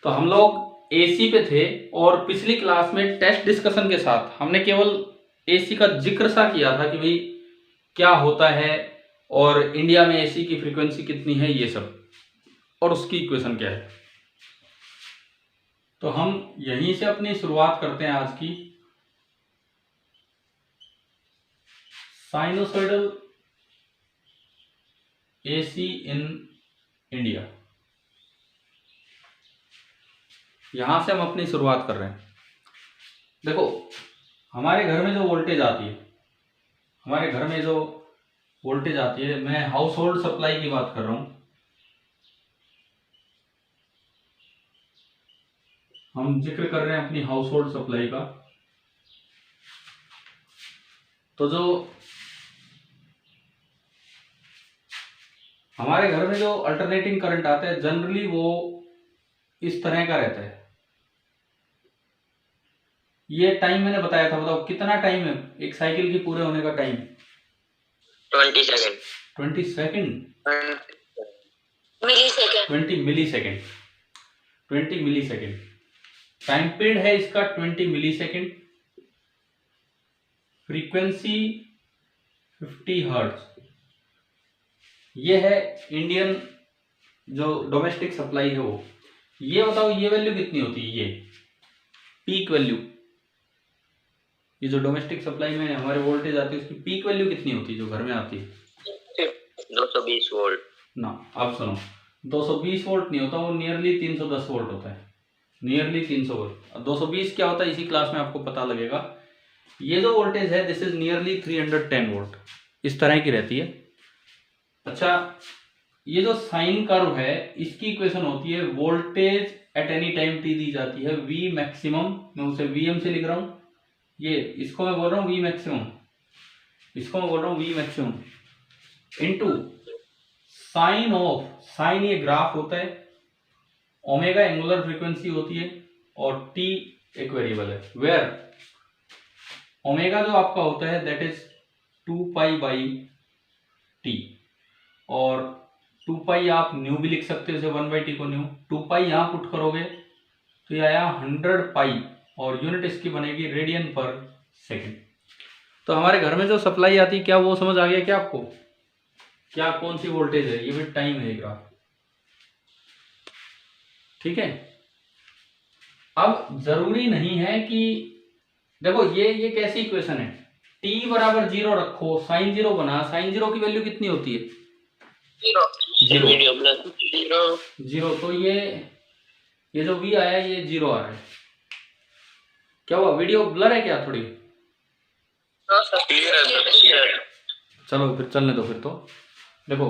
तो हम लोग एसी पे थे और पिछली क्लास में टेस्ट डिस्कशन के साथ हमने केवल एसी का जिक्र सा किया था कि भाई क्या होता है और इंडिया में एसी की फ्रीक्वेंसी कितनी है, ये सब, और उसकी इक्वेशन क्या है। तो हम यहीं से अपनी शुरुआत करते हैं आज की। साइनोसॉइडल एसी इन इंडिया, यहां से हम अपनी शुरुआत कर रहे हैं। देखो, हमारे घर में जो वोल्टेज आती है, मैं हाउस होल्ड सप्लाई की बात कर रहा हूं। हम जिक्र कर रहे हैं अपनी हाउस होल्ड सप्लाई का। तो जो हमारे घर में जो अल्टरनेटिंग करंट आता है जनरली वो इस तरह का रहता है। ये टाइम मैंने बताया था, बताओ कितना टाइम है एक साइकिल की पूरे होने का time? 20 second. 20 second? Millisecond. 20 millisecond. 20 millisecond time period है इसका, 20 मिलीसेकंड। Frequency 50 hertz. ये है इंडियन जो डोमेस्टिक सप्लाई है वो। ये बताओ ये वैल्यू कितनी होती है, ये पीक वैल्यू, ये जो डोमेस्टिक सप्लाई में हमारे वोल्टेज आती है उसकी पीक वैल्यू कितनी होती है जो घर में आती है? 220 वोल्ट ना। अब सुनो, 220 वोल्ट नहीं होता, वो नियरली 310 वोल्ट होता है, नियरली 300 वोल्ट। 220 क्या होता है इसी क्लास में आपको पता लगेगा। ये जो वोल्टेज है दिस इज नियरली 310 वोल्ट, इस तरह की रहती है। अच्छा, ये जो साइन कर्व है इसकी इक्वेशन होती है voltage at any time t दी जाती है वी मैक्सिमम, मैं उसे वीएम से लिख रहा हूं। ये इसको मैं बोल रहा हूं वी मैक्सिमम, इसको मैं बोल रहा हूं we maximum into sine of, sine ये ग्राफ होता है, ओमेगा एंगुलर फ्रीक्वेंसी होती है और टी एक वेरिएबल है, वेयर ओमेगा जो आपका होता है that is 2 pi by T, और 2 पाई आप न्यू भी लिख सकते हो, 1 बाई टी को न्यू। 2 पाई यहां पुट करोगे तो ये आया 100 पाई और यूनिट इसकी बनेगी रेडियन पर सेकेंड। तो हमारे घर में जो सप्लाई आती है, क्या वो समझ आ गया क्या आपको? क्या कौन सी वोल्टेज है, ये भी टाइम है ग्राफ, ठीक है। अब जरूरी नहीं है कि देखो ये कैसी इक्वेशन है, t बराबर 0 रखो, साइन 0 बना, साइन 0 की वैल्यू कितनी होती है? जीरो। तो ये जो v आया ये 0 आ रहा है। क्या हुआ, वीडियो ब्लर है क्या थोड़ी? चलो फिर चलने दो फिर। तो देखो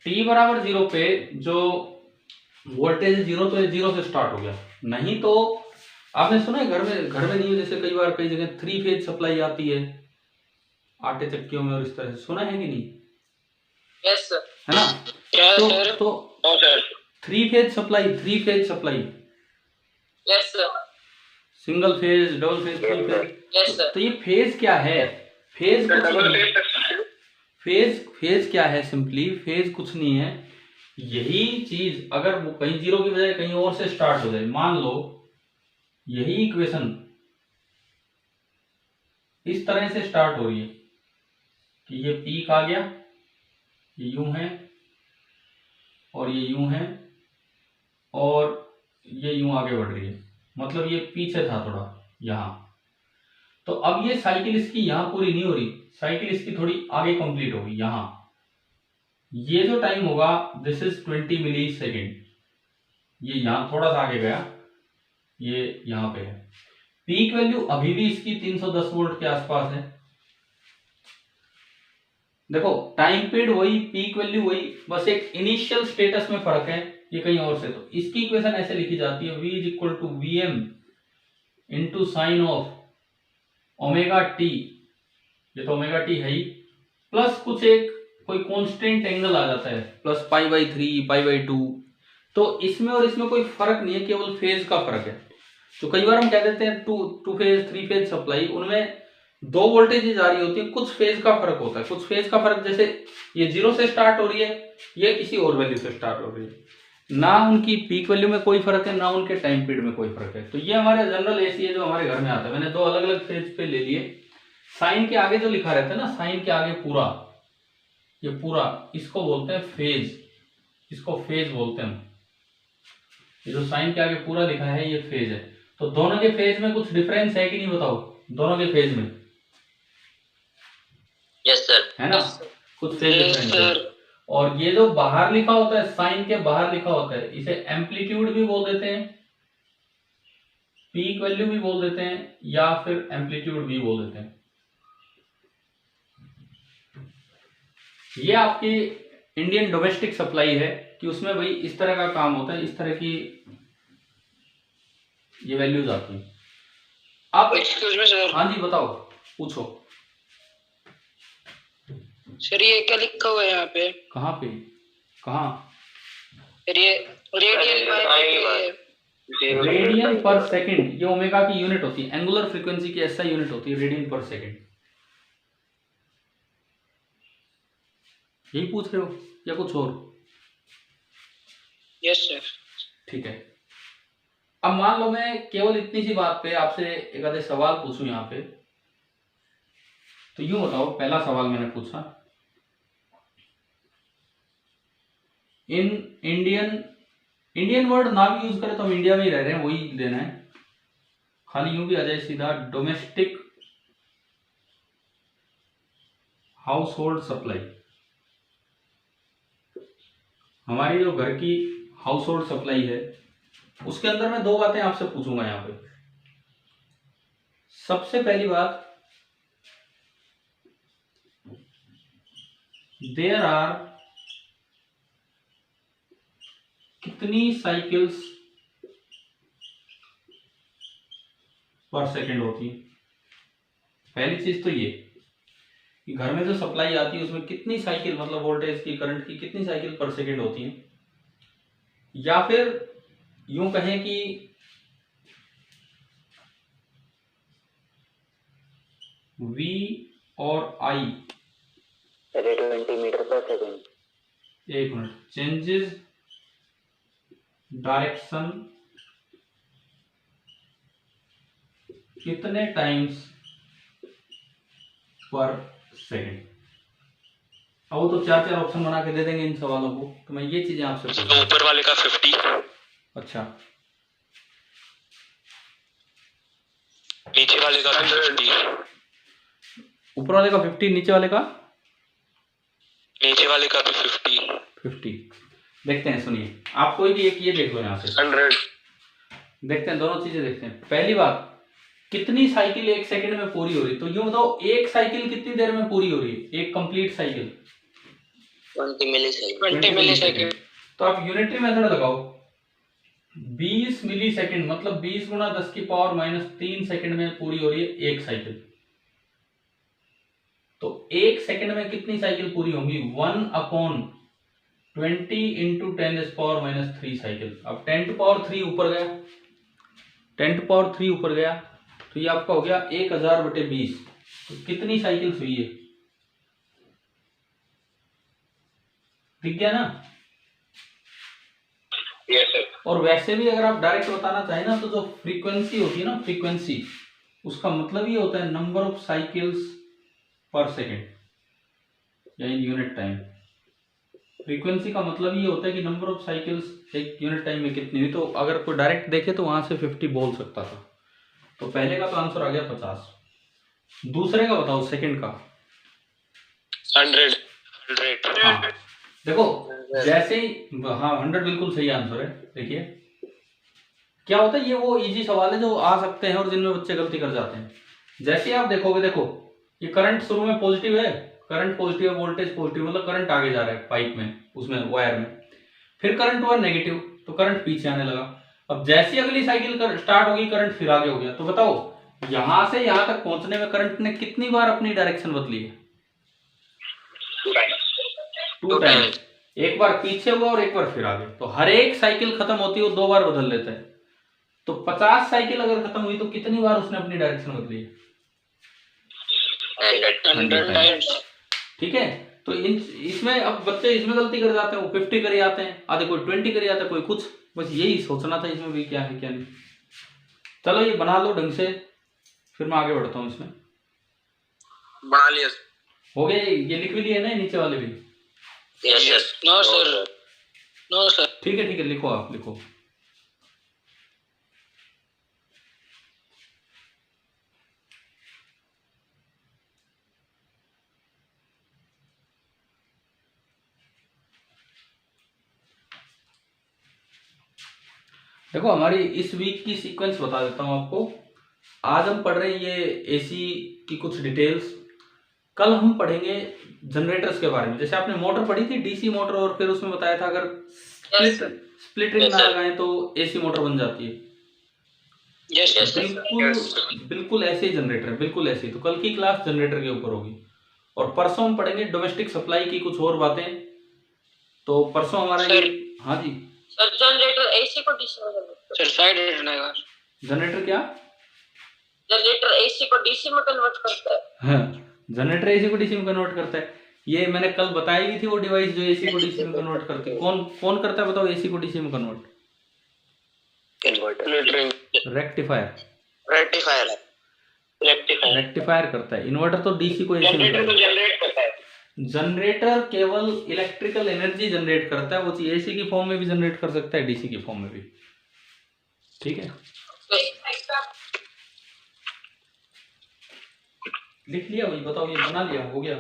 t बराबर 0 पे जो वोल्टेज 0, तो ये 0 से स्टार्ट हो गया। नहीं तो आपने सुना है घर में नहीं, जैसे कई बार कई जगह 3 फेज सप्लाई आती है आटे चक्कियों में और इस तरह से, सुना है कि नहीं? Yes sir. है ना? तो 3 phase supply, yes sir. Single phase, double phase, 3 phase. Yes sir. तो ये फेज क्या है? फेज क्या है? सिंपली फेज कुछ नहीं है। यही चीज अगर वो कहीं 0 की बजाय कहीं और से स्टार्ट हो जाए, मान लो यही इक्वेशन इस तरह से स्टार्ट हो रही है कि ये पीक आ गया, ये यूं है और ये यूं है और ये यूं आगे बढ़ रही है, मतलब ये पीछे था थोड़ा यहां। तो अब ये साइकिल इसकी यहां पूरी नहीं हो रही, साइकिल इसकी थोड़ी आगे कंप्लीट होगी यहां। ये जो टाइम होगा दिस इज 20 मिली सेकेंड, ये यहां थोड़ा सा आगे गया, ये यहां पे है। पीक वैल्यू अभी भी इसकी 310 वोल्ट के आसपास है। देखो टाइम पीरियड वही, पीक वैल्यू वही, बस एक इनिशियल स्टेटस में फर्क है, ये कहीं और से। तो इसकी इक्वेशन ऐसे लिखी जाती है, v is equal to V M into sine of omega t, ये तो ओमेगा टी है ही, प्लस कुछ एक कोई कांस्टेंट एंगल आ जाता है, plus pi by 3, pi by 2। तो इसमें और इसमें कोई फर्क नहीं है, केवल फेज का फर्क है। तो कई बार हम कह देते हैं 2 फेज 3 फेज सप्लाई, उनमें 2 वोल्टेज आ रही होती है, कुछ फेज का फर्क होता है, कुछ फेज का फर्क, जैसे ये 0 से स्टार्ट हो रही है, ये किसी और वैल्यू से स्टार्ट हो रही है। ना उनकी पीक वैल्यू में कोई फर्क है, ना उनके टाइम पीरियड में कोई फर्क है। तो ये हमारे जनरल एसी है जो हमारे घर में आता है। मैंने दो अलग अलग फेज पे ले लिए। साइन के आगे जो लिखा रहता है ना, साइन के आगे पूरा, ये पूरा, इसको बोलते हैं फेज, इसको फेज बोलते हैं। ये जो साइन के आगे पूरा लिखा है ये फेज है। तो दोनों के फेज में कुछ डिफरेंस है कि नहीं बताओ, दोनों के फेज में? Yes sir. है ना, कुछ फेज डिफरेंस है। और ये जो बाहर लिखा होता है, साइन के बाहर लिखा होता है, इसे एम्पलीट्यूड भी बोल देते हैं, पीक वैल्यू भी बोल देते हैं, या फिर एम्पलीट्यूड भी बोल देते हैं। ये आपकी इंडियन डोमेस्टिक सप्लाई है कि उसमें भाई इस तरह का काम होता है, इस तरह की ये वैल्यूज आती हैं। आप एक्सक्यूज मी सर। हाँ जी बताओ, पूछो। सर ये क्या लिखा हुआ है यहाँ पे? कहाँ पे, कहाँ? ये रेडियन पर सेकंड, ये ओमेगा की यूनिट होती है, एंगुलर फ्रीक्वेंसी की ऐसा यूनिट होती है, रेडियन पर सेकंड। यही पूछ रहे हो या कुछ और? Yes sir. ठीक है। अब मान लो मैं केवल इतनी सी बात पे आपसे एक आधे सवाल पूछूं यहाँ पे, तो यूं बताओ, पहला सवाल मैंने पूछा, इन इंडियन वर्ड ना भी यूज करें तो हम इंडिया में ही रह रहे हैं, वही लेना है, खाली यूं भी आ जाए सीधा, डोमेस्टिक हाउस होल्ड सप्लाई। हमारी जो घर की हाउस होल्ड सप्लाई है उसके अंदर मैं दो बातें आपसे पूछूंगा यहाँ पे। सबसे पहली बात, देयर आर कितनी साइकिल्स पर सेकेंड होती है। पहली चीज तो ये कि घर में जो सप्लाई आती है उसमें कितनी साइकिल, मतलब वोल्टेज की, करंट की कितनी साइकिल पर सेकेंड होती है। या फिर यूं कहें कि V और I 20 मीटर पर सेकंड। एक मिनट, चेंजेस डायरेक्शन कितने टाइम्स पर सेकेंड। अब वो तो चार चार ऑप्शन बना के दे देंगे इन सवालों को, तो मैं ये चीजें आपसे पूछूंगा। ऊपर वाले का 50, अच्छा, नीचे वाले का 50, ऊपर वाले का 50, नीचे वाले का भी 50। देखते हैं, सुनिए, आप कोई भी एक ये देख लो यहाँ से, 100। देखते हैं, दोनों चीजें देखते हैं। पहली बात, कितनी साइकिल एक सेकंड में पूरी हो रही, तो यूं बताओ एक साइकिल कितनी देर में पूरी हो रही है, एक कंप्लीट साइकिल? 20 मिलीसेकंड। तो आप यूनिटरी मेथड लगाओ, 20 मिलीसेकंड मतलब 20 गुणा 10 की पावर -3 सेकंड में पूरी हो रही है एक साइकिल। तो एक सेकंड में कितनी साइकिल पूरी होंगी? 1/20 इंटू 10⁻³ साइकिल। अब 10⁻³ ऊपर गया, 10⁻³ ऊपर गया, तो ये आपका हो गया 1000/20। तो कितनी साइकिल हुई है, दिख गया ना? Yes sir. और वैसे भी अगर आप डायरेक्ट बताना चाहें ना, तो जो फ्रीक्वेंसी होती है ना, फ्रीक्वेंसी, उसका मतलब ये होता है नंबर ऑफ साइकिल्स पर सेकेंड या इन यूनिट टाइम। फ्रीक्वेंसी का मतलब ये होता है कि नंबर ऑफ साइकिल्स एक यूनिट टाइम में कितनी हुई। तो अगर कोई डायरेक्ट देखे तो वहां से 50 बोल सकता था। तो पहले का तो आंसर आ गया 50। दूसरे का बताओ, सेकंड का। 100। हाँ देखो, जैसे ही, हाँ 100 बिल्कुल सही आंसर है। देखिए क्या होता है, ये वो इजी सवाल है जो आ सकते हैं और जिनमें बच्चे गलती कर जाते हैं। जैसे ही आप देखोगे, देखो ये करंट शुरू में पॉजिटिव है, करंट पॉजिटिव है, वोल्टेज पॉजिटिव, मतलब करंट आगे जा रहा है पाइप में, उसमें वायर में। फिर करंट हुआ नेगेटिव, तो करंट पीछे आने लगा। अब जैसी अगली साइकिल स्टार्ट होगी, करंट फिर आगे हो गया। तो बताओ यहां से यहां तक पहुंचने में करंट ने कितनी बार अपनी डायरेक्शन बदली है? 2 टाइम। एक बार पीछे हुआ और एक बार फिर आगे। तो हर एक साइकिल खत्म होती है वो 2 बार बदल लेता है। तो 50 साइकिल अगर खत्म हुई तो कितनी बार उसने अपनी डायरेक्शन बदली है? 100 टाइम्स। ठीक है। तो इसमें अब बच्चे इसमें गलती कर जाते हैं, वो 50 करे आते हैं, आधे कोई 20 करे आते हैं, कोई कुछ। बस यही सोचना था इसमें भी क्या है क्या नहीं। चलो ये बना लो ढंग से, फिर मैं आगे बढ़ता हूँ इसमें। बना लिया हो गया ये लिख भी लिए ना नीचे वाले भी? Yes. No sir, no sir. ठीक है लिखो, आप लिखो। देखो हमारी इस वीक की सीक्वेंस बता देता हूं आपको। आज हम पढ़ रहे हैं ये एसी की कुछ डिटेल्स। कल हम पढ़ेंगे जनरेटर्स के बारे में। जैसे आपने मोटर पढ़ी थी, डीसी मोटर, और फिर उसमें बताया था अगर स्प्लिट रिंग ना लगाएं तो एसी मोटर बन जाती है। यस बिल्कुल ऐसे ही जनरेटर है, बिल्कुल ऐसे ही। तो कल की क्लास जनरेटर के ऊपर होगी, और परसों हम पढ़ेंगे डोमेस्टिक सप्लाई की कुछ और बातें। तो परसों हमारा ये, हाँ जी सर, जनरेटर एसी को डीसी में कन्वर्ट सर, साइड रहना है। जनरेटर क्या? जनरेटर एसी को डीसी में कन्वर्ट करता है। हाँ, जनरेटर एसी को डीसी में कन्वर्ट करता है। ये मैंने कल बताई भी थी, वो डिवाइस जो एसी को डीसी में कन्वर्ट करती है। कौन करता है बताओ एसी को डीसी में कन्वर्ट? इन्वर्टर, रेक्टिफायर करता है। इन्वर्टर तो डीसी को एसी में जनरेट करता है। जनरेटर केवल इलेक्ट्रिकल एनर्जी जनरेट करता है। वो चीज एसी की फॉर्म में भी जनरेट कर सकता है, डीसी की फॉर्म में भी। ठीक है, लिख लिया भाई? बताओ ये बना लिया? हो गया?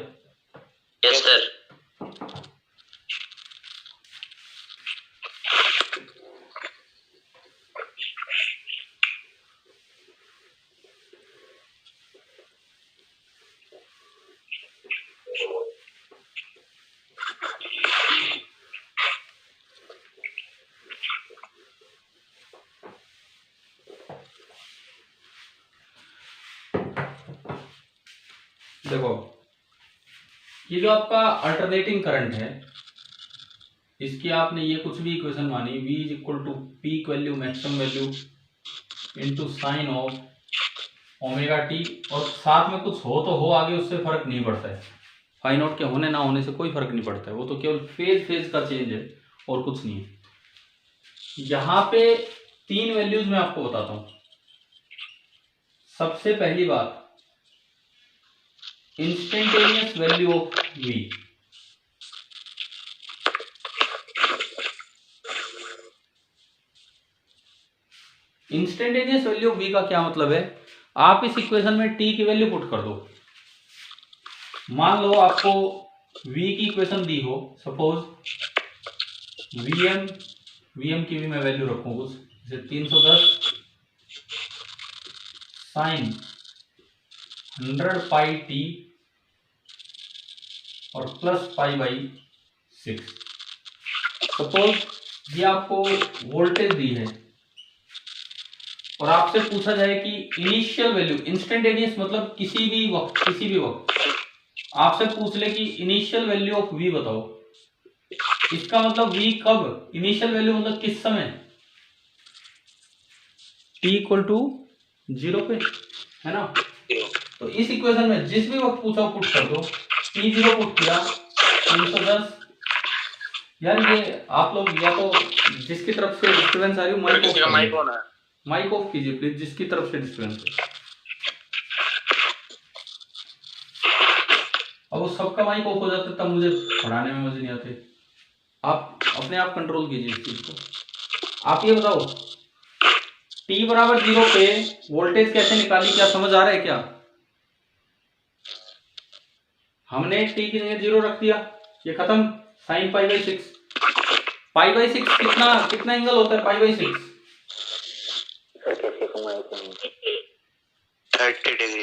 Yes sir. देखो ये जो आपका अल्टरनेटिंग करंट है, इसकी आपने ये कुछ भी इक्वेशन मानी, V is equal to peak value maximum value into sine of omega t, और साथ में कुछ हो तो हो आगे, उससे फर्क नहीं पड़ता है। फाई नॉट के होने ना होने से कोई फर्क नहीं पड़ता है, वो तो केवल फेज का चेंज है और कुछ नहीं है। यहाँ पे 3 वैल्यूज मैं आपको बताता हूँ। सबसे पहली बात, instantaneous value of V। Instantaneous value of V का क्या मतलब है? आप इस इक्वेशन में t की वैल्यू पुट कर दो। मान लो आपको V की इक्वेशन दी हो, सपोज Vm की भी मैं वैल्यू रखूं कुछ, जैसे 310 साइन 100 पाई टी और प्लस पाई बाई 6। सपोज ये आपको वोल्टेज दी है और आपसे पूछा जाए कि इनिशियल वैल्यू, इंस्टेंटेनियस मतलब किसी भी वक्त आपसे पूछ ले कि इनिशियल वैल्यू ऑफ V बताओ। इसका मतलब V कब, इनिशियल वैल्यू मतलब किस समय, t इक्वल टू 0 पे, है ना? तो इस इक्वेशन में जिस भी वक्त पूछा पुट कर दो। t0 पुट किया 310। यार ये आप लोग या तो जिसकी तरफ से डिस्टर्बेंस आ रही हो माइक ऑफ कीजिए प्लीज, जिसकी तरफ से डिस्टर्बेंस है। अब वो सबका माइक ऑफ हो जाता है, तब मुझे पढ़ाने में मजे नहीं आते। आप अपने आप कंट्रोल कीजिए इस चीज को। आप ये बताओ t बराबर 0 पे वोल्टेज कैसे निकाली, क्या समझ आ रहा है क्या? हमने t की जगह 0 रख दिया, ये खत्म। Sine pi by 6, pi by 6 कितना एंगल होता है? पाई बाई 6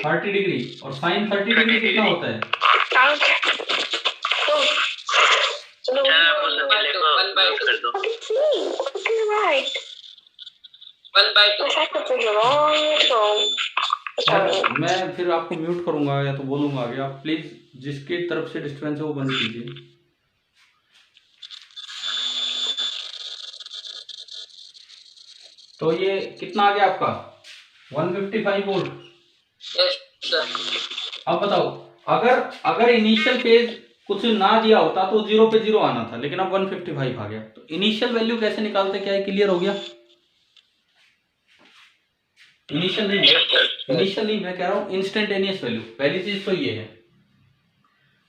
30 डिग्री, और साइन 30 डिग्री कितना होता है? मैं फिर आपको म्यूट करूंगा या तो बोलूंगा आगे। आप प्लीज जिसकी तरफ से डिस्टर्बेंस है वो बंद कीजिए। तो ये कितना आ गया आपका? 155 वोल्ट। अब बताओ, अगर इनिशियल फेज कुछ ना दिया होता तो 0 पे 0 आना था, लेकिन अब 155 आ गया। तो इनिशियल वैल्यू कैसे निकालते, क्या है क्लियर हो गया? इनिशियल नहीं मैं कह रहा हूं इंस्टेंटेनियस वैल्यू। पहली चीज तो ये है।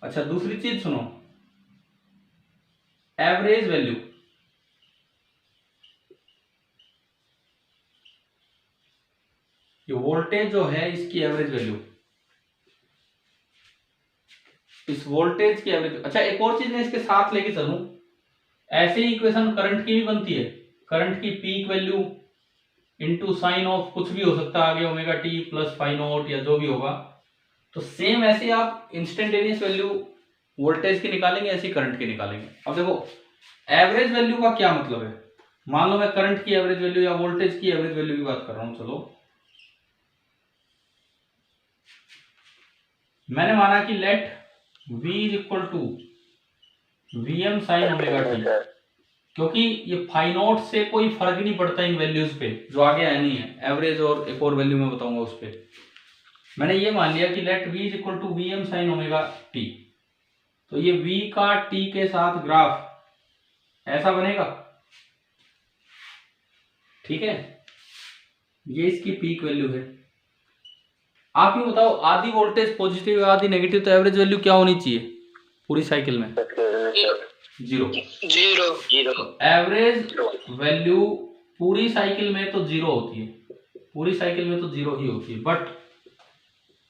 अच्छा दूसरी चीज सुनो, एवरेज वैल्यू। ये वोल्टेज जो है इसकी एवरेज वैल्यू, इस वोल्टेज की एवरेज। अच्छा एक और चीज मैं इसके साथ लेके चलूं, ऐसे ही इक्वेशन करंट की भी बनती है। करंट की peak value into sine of कुछ भी हो सकता है आगे, omega t plus phi naught या जो भी होगा। तो सेम ऐसे आप इंस्टेंटेनियस वैल्यू वोल्टेज की निकालेंगे, ऐसी करंट की निकालेंगे। अब देखो एवरेज वैल्यू का क्या मतलब है। मान लो मैं करंट की एवरेज वैल्यू या वोल्टेज की एवरेज वैल्यू की बात कर रहा हूं। चलो मैंने माना कि let V is equal to Vm sine omega t, क्योंकि ये फाइ नॉट से कोई फर्क नहीं पड़ता इन वैल्यूज पे, जो आगे आनी है एवरेज और एक और वैल्यू मैं बताऊंगा उस पे। मैंने ये मान लिया कि let V is equal to Vm sine omega t. तो ये V का t के साथ ग्राफ ऐसा बनेगा, ठीक है। ये इसकी पीक वैल्यू है। आप ही बताओ आधी वोल्टेज पॉजिटिव आधी नेगेटिव, तो एवरेज वैल्यू क्या होनी चाहिए पूरी साइकिल में? 0। एवरेज वैल्यू पूरी साइकिल में तो 0 होती है, पूरी साइकिल में तो 0 ही होती है। बट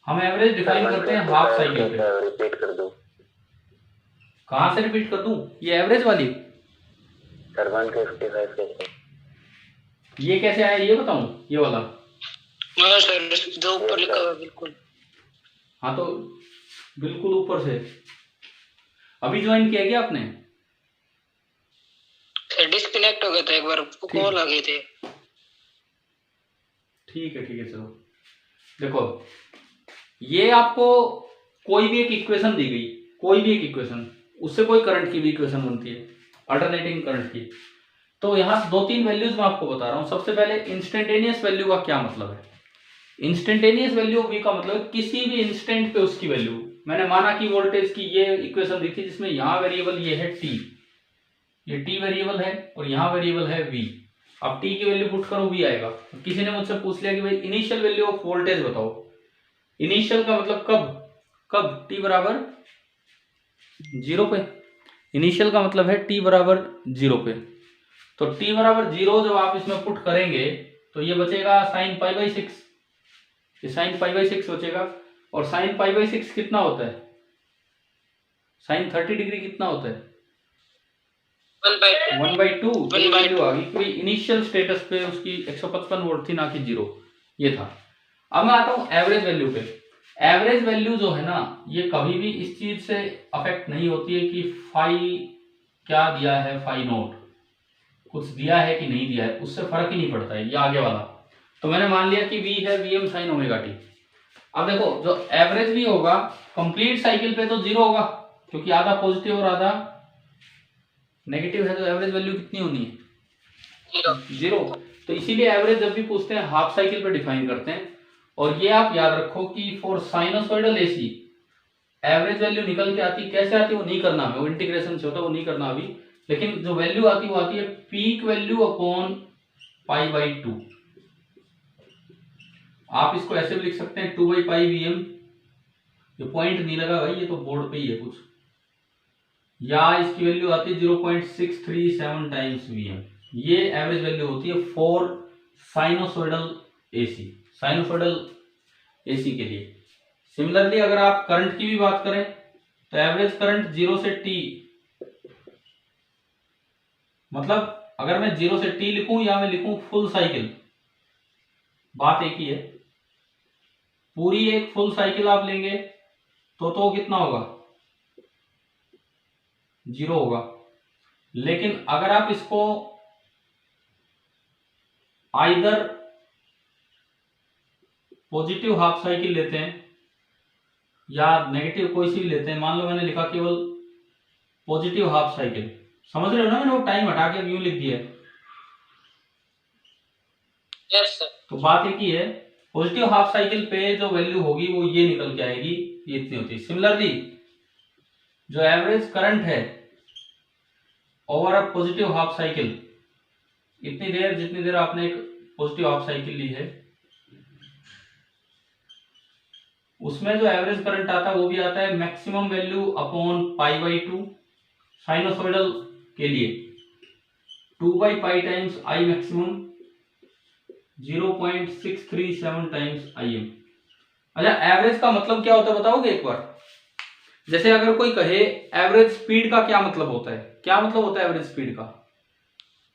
हम एवरेज डिफाइन करते हैं हाफ साइकिल पे। रिपीट कर दो। कहां से रिपीट कर दूं? ये एवरेज वाली 155 ये कैसे आया ये बताऊं? ये वाला हाँ सर, जो ऊपर लिखा हुआ बिल्कुल। हाँ तो बिल्कुल ऊपर से। अभी ज्वाइन किया क्या आपने? डिस्कनेक्ट हो गया था एक बार, कॉल आ गई थी। ठीक है चलो देखो, ये आपको कोई भी एक इक्वेशन दी गई, कोई भी एक इक्वेशन, उससे कोई करंट की भी इक्वेशन बनती है, अल्टरनेटिंग करंट की। तो यहाँ 2-3 वैल्यूज मैं आपको बता रहा हूँ। सबसे पहले इंस्टेंटेनियस वैल्यू का क्या मतलब है। इंस्टेंटेनियस वैल्यू V का मतलब है किसी भी इंस्टेंट पे उसकी वैल्यू। मैंने माना कि वोल्टेज की ये इक्वेशन दी थी जिसमें यहाँ वेरिएबल ये है t, ये t वेरिएबल है और यहाँ वेरिएबल है V। अब t की वैल्यू पुट करो V आएगा। किसी ने मुझसे पूछ लिया कि भाई इनिशियल वैल्यू ऑफ वोल्टेज बताओ। इनिशियल का मतलब कब t बराबर 0 पे। इनिशियल का मतलब है t बराबर 0 पे। तो t बराबर 0 जब आप इसमें पुट करेंगे तो ये बचेगा साइन π/6, ये साइन π/6 बचेगा। और साइन π/6 कितना होता है? साइन 30 डिग्री कितना होता है? 1/2। वैल्यू आ गई कोई इनिशियल स्टेटस पे उसकी 155 वोल्ट थी, ना कि 0 ये था। अब मैं आता हूं एवरेज वैल्यू पे। एवरेज वैल्यू जो है ना, ये कभी भी इस चीज से अफेक्ट नहीं होती है कि फाइ क्या दिया है, फाइ नॉट कुछ दिया है कि नहीं दिया है, उससे फर्क ही नहीं पड़ता है। ये आगे वाला तो मैंने मान लिया कि V है Vm साइन ओमेगा टी। अब देखो जो एवरेज भी होगा कंप्लीट साइकिल पे तो 0 होगा, क्योंकि आधा पॉजिटिव और आधा नेगेटिव है। तो एवरेज वैल्यू कितनी होनी है? 0। तो इसीलिए एवरेज जब भी पूछते हैं हाफ साइकिल पे डिफाइन करते हैं। और ये आप याद रखो कि for sinusoidal AC average value निकल के आती, कैसे आती वो नहीं करना है, वो इंटीग्रेशन से होता है, वो नहीं करना अभी। लेकिन जो वैल्यू आती वो आती है पीक वैल्यू अपॉन π/2। आप इसको ऐसे भी लिख सकते हैं 2/π/Vm। ये पॉइंट नहीं लगा भाई, ये तो बोर्ड पे ही है कुछ। या इसकी वैल्यू आती है 0.637 टाइम्स Vm। ये एवरेज वैल्यू होती है for sinusoidal AC, sinusoidal AC के लिए। सिमिलरली अगर आप करंट की भी बात करें तो एवरेज करंट 0 से t, मतलब अगर मैं 0 से t लिखूं या मैं लिखूं फुल साइकिल, बात एक ही है। पूरी एक फुल साइकिल आप लेंगे तो कितना होगा? 0 होगा। लेकिन अगर आप इसको आइदर पॉजिटिव हाफ साइकिल लेते हैं या नेगेटिव कोई सी भी लेते हैं, मान लो मैंने लिखा केवल पॉजिटिव हाफ साइकिल, समझ रहे हो ना, मैंने वो टाइम हटा के यूं लिख दिया है। Yes sir. तो बात एक ही है, पॉजिटिव हाफ साइकिल पे जो वैल्यू होगी वो ये निकल के आएगी, ये इतनी होती है। सिमिलरली जो एवरेज करंट है over a positive half cycle, इतनी देर जितनी देर आपने एक पॉजिटिव हाफ साइकिल ली है, उसमें जो एवरेज करंट आता है वो भी आता है मैक्सिमम वैल्यू अपॉन π/2 साइनोसॉइडल के लिए 2/π times I maximum 0.637 times Im। अच्छा, एवरेज का मतलब क्या होता है बताओगे एक बार? जैसे अगर कोई कहे एवरेज स्पीड का क्या मतलब होता है, क्या मतलब होता है एवरेज स्पीड का?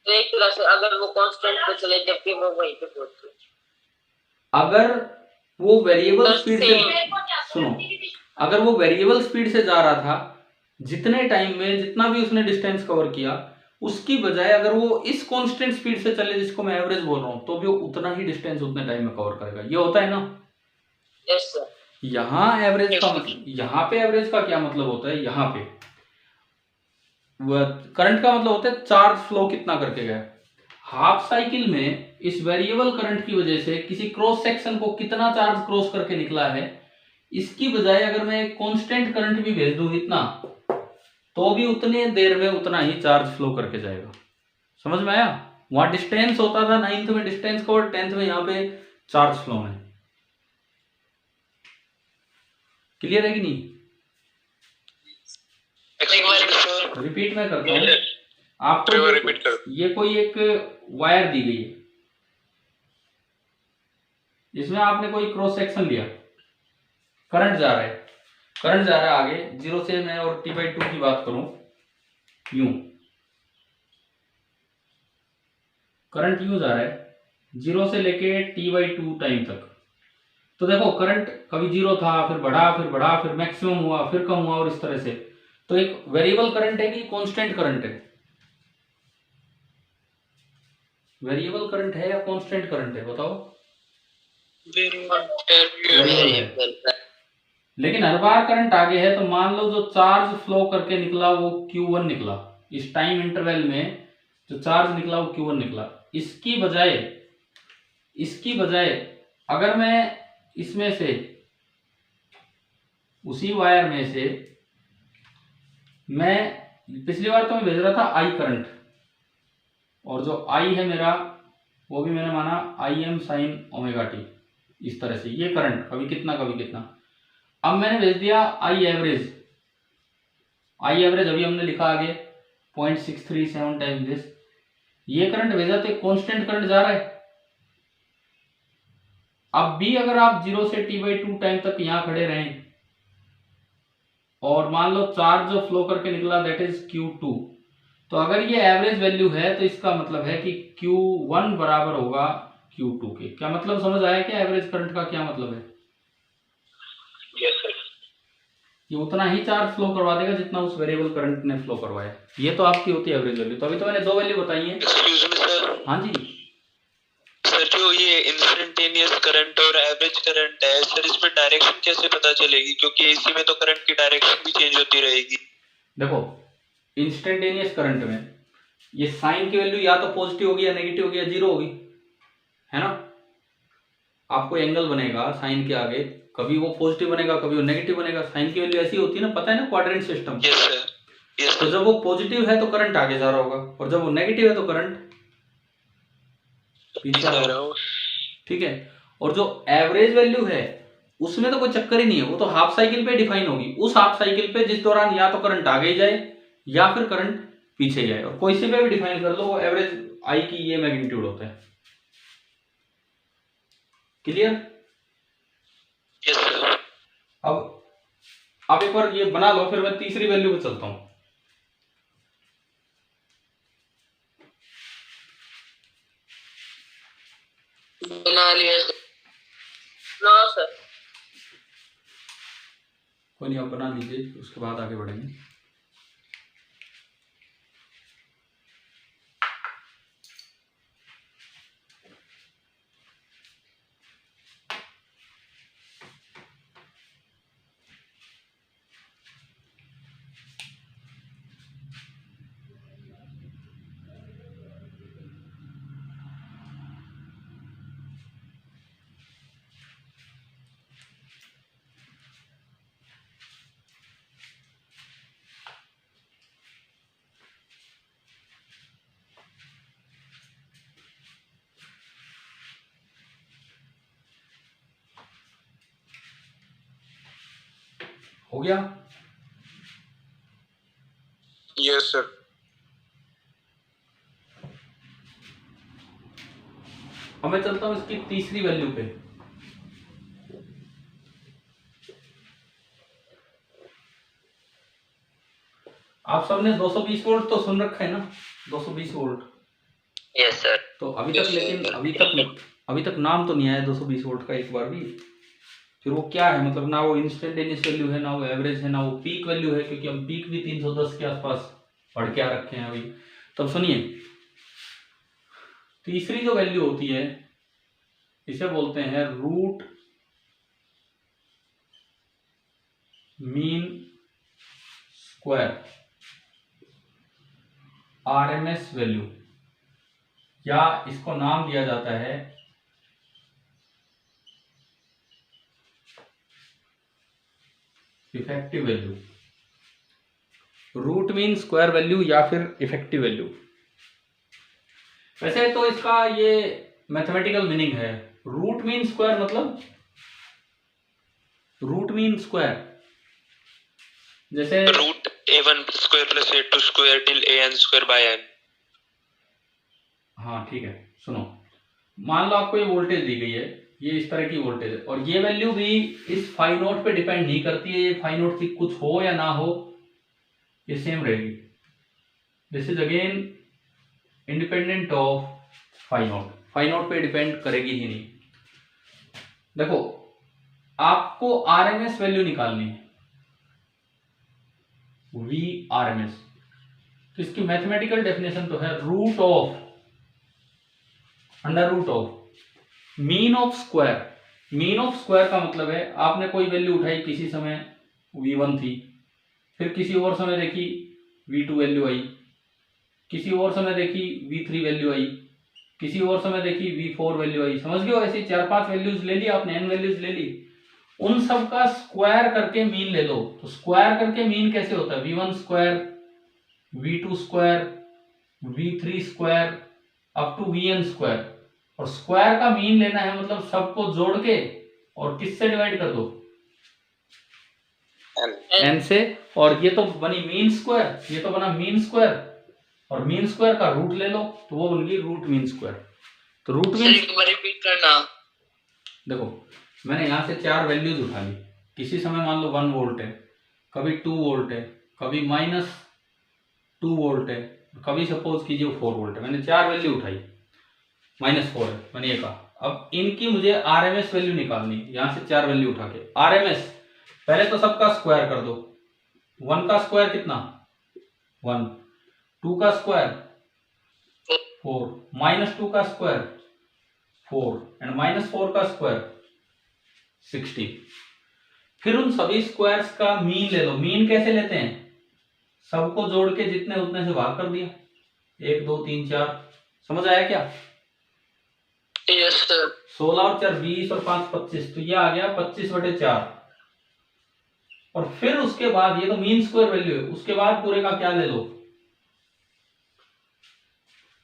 तो एक तरह से अगर वो कांस्टेंट पे चले जबकि वो वहीं पे पहुंचे, अगर वो वेरिएबल स्पीड से, same। सुनो, अगर वो वेरिएबल स्पीड से जा रहा था, जितने टाइम में जितना भी उसने डिस्टेंस कवर किया, उसकी बजाय अगर वो इस कांस्टेंट स्पीड से चले जिसको मैं एवरेज बोल रहा हूं, तो भी वो उतना ही डिस्टेंस उतने टाइम में कवर करेगा। ये होता है ना। Yes sir. यहाँ एवरेज का मतलब, यहाँ पे एवरेज का क्या मतलब होता है? यहाँ पे करंट का मतलब होता है चार्ज फ्लो कितना करके गया। हाफ साइकिल में इस वेरिएबल करंट की वजह से किसी क्रॉस सेक्शन को कितना चार्ज क्रॉस करके निकला है, इसकी बजाय अगर मैं एक कांस्टेंट करंट भी भेज दूं इतना, तो भी उतने देर में उतना ही चार्ज फ्लो करके जाएगा। समझ में आया? वहां डिस्टेंस होता था 9th में डिस्टेंस का, और 10th में यहाँ पे चार्ज फ्लो में। क्लियर है कि नहीं? रिपीट में करता हूँ आपको। रिपीट कर। ये कोई एक वायर दी गई है, इसमें आपने कोई क्रॉस सेक्शन लिया, करंट जा रहा है, करंट जा रहा है आगे 0 से, मैं और t/2 की बात करूं, यूं करंट यूं जा रहा है 0 से लेके t/2 टाइम तक। तो देखो करंट कभी 0 था, फिर बढ़ा, फिर मैक्सिमम हुआ, फिर कम हुआ, और इस तरह से। तो एक वेरिएबल करंट है कि कांस्टेंट करंट है? वेरिएबल करंट है या कांस्टेंट करंट है बताओ? वेरिएबल है। लेकिन हर बार करंट आगे है, तो मान लो जो चार्ज फ्लो करके निकला वो Q1 निकला, इस टाइम इंटरवल में जो चार्ज निकला वो Q1 निकला। इसकी बजाय अगर मैं इसमें से, उसी वायर में से, मैं पिछली बार तो मैं भेज रहा था I करंट, और जो I है मेरा वो भी मैंने माना Im sin ωt, इस तरह से ये करंट कभी कितना कभी कितना। अब मैंने भेज दिया I एवरेज अभी हमने लिखा आगे 0.637 टाइम्स दिस। ये करंट भेजा तो कांस्टेंट करंट जा रहा है। अब भी अगर आप 0 से t/2 टाइम तक यहां खड़े रहें, और मान लो चार्ज जो फ्लो करके निकला दैट इज Q2, तो अगर ये एवरेज वैल्यू है तो इसका मतलब है कि Q1 बराबर होगा Q2 के। क्या मतलब समझ आया क्या एवरेज करंट का क्या मतलब है? Yes sir. ये उतना ही चार्ज फ्लो करवा देगा जितना उस वेरिएबल करंट ने फ्लो करवाया। ये तो आपकी होती है एवरेज वैल्यू। तो अभी तो मैंने 2 वैल्यू बताई है। Excuse me sir. हाँ जी सर, जो ये इंस्टेंटेनियस करंट और एवरेज करंट है सर, इसमें डायरेक्शन कैसे पता चलेगी? क्योंकि एसी में तो करंट की डायरेक्शन भी चेंज होती रहेगी। देखो, इंस्टेंटेनियस करंट में ये साइन की वैल्यू या तो पॉजिटिव होगी या नेगेटिव होगी या जीरो होगी, है ना। आपको एंगल बनेगा साइन के आगे, कभी वो पॉजिटिव बनेगा कभी वो नेगेटिव बनेगा। साइन की वैल्यू ऐसी होती है ना, पता है ना, quadrant system. Yes sir. Yes तो सर। जब वो पॉजिटिव है तो करंट आगे जा रहा होगा, और जब वो नेगेटिव है तो करंट पीछे आ रहा होगा। ठीक है। और जो एवरेज वैल्यू है उसमें तो कोई चक्कर ही नहीं है, वो तो हाफ साइकिल पे डिफाइन होगी। उस हाफ साइकिल पे जिस दौरान या तो करंट आगे ही जाए या फिर करंट पीछे जाए, और कोई से पे भी डिफाइन कर लो, वो एवरेज आई की ये मैग्नीट्यूड होता है। क्लियर? Yes sir. अब एक बार ये बना लो, फिर मैं तीसरी वैल्यू पे चलता हूं। बना लिया नो सर। कोई नहीं, आप बना लीजिए, उसके बाद आगे बढ़ेंगे। हो गया? Yes sir. अब मैं चलता हूं इसकी तीसरी वैल्यू पे। आप सबने 220 वोल्ट तो सुन रखा है ना, 220 वोल्ट। Yes sir. तो अभी तक, लेकिन अभी तक नाम तो नहीं आया 220 वोल्ट का एक बार भी। फिर वो क्या है, मतलब ना वो इंस्टेंटेनियस वैल्यू है, ना वो एवरेज है, ना वो पीक वैल्यू है, क्योंकि हम पीक भी 310 के आसपास पढ़ के आ रखे हैं अभी। तब सुनिए, तीसरी जो वैल्यू होती है इसे बोलते हैं root mean square, RMS value, या इसको नाम दिया जाता है effective value. Root mean square value या फिर इफेक्टिव वैल्यू। वैसे तो इसका ये मैथमेटिकल मीनिंग है। रूट मीन स्क्वायर मतलब, रूट मीन स्क्वायर जैसे root a1 square plus a2 square till an square by n। हाँ ठीक है, सुनो, मान लो आपको ये वोल्टेज दी गई है, ये इस तरह की वोल्टेज है, और ये वैल्यू भी इस फाई नोट पे डिपेंड नहीं करती है। ये फाई नोट से कुछ हो या ना हो, ये सेम रहेगी। This is again independent of phi naught, phi naught पे डिपेंड करेगी ही नहीं। देखो, आपको आरएमएस वैल्यू निकालनी है, वी आरएमएस। तो इसकी मैथमेटिकल डेफिनेशन तो है root of, under root of mean of square. Mean of square का मतलब है आपने कोई वैल्यू उठाई, किसी समय v1 थी, फिर किसी और समय देखी v2 वैल्यू आई, किसी और समय देखी v3 वैल्यू आई, किसी और समय देखी v4 वैल्यू आई। समझ गए हो? ऐसी 4-5 वैल्यूज ले ली आपने, n वैल्यूज ले ली, उन सब का स्क्वायर करके मीन ले लो। तो स्क्वायर करके मीन कैसे होता है? v1 square, v2 square, v3 square up to vn square. और स्क्वायर का मीन लेना है, मतलब सबको जोड़ के और किससे डिवाइड कर दो? n से। और ये तो बनी मीन स्क्वायर, ये तो बना मीन स्क्वायर, और मीन स्क्वायर का रूट ले लो तो वो बन गई रूट मीन स्क्वायर। तो रूट मीन, रिपीट करना। देखो मैंने यहां से 4 वैल्यूज उठा ली। किसी समय मान लो 1 वोल्ट है, कभी 2 वोल्ट है, कभी -2 वोल्ट है, कभी सपोज कीजिए 4 वोल्ट है। मैंने 4 वैल्यू उठाई, -4 है, मैंने ये कहा। अब इनकी मुझे आरएमएस वैल्यू निकालनी, यहां से 4 वैल्यू उठा के आरएमएस। पहले तो सबका स्क्वायर कर दो। 1 का स्क्वायर कितना? 1, 2 का स्क्वायर 4, -2 का स्क्वायर 4, एंड -4 का स्क्वायर 60। फिर उन सभी स्क्वायर्स का मीन ले लो। मीन कैसे लेते हैं? सबको जोड़ के जितने उतने से भाग कर दिया, 1 2 3 4। समझ आया क्या? Yes sir. 16 और 4 20 और 5 25, तो ये आ गया 25/4। और फिर उसके बाद, ये तो मीन स्क्वायर वैल्यू है, उसके बाद पूरे का क्या ले लो?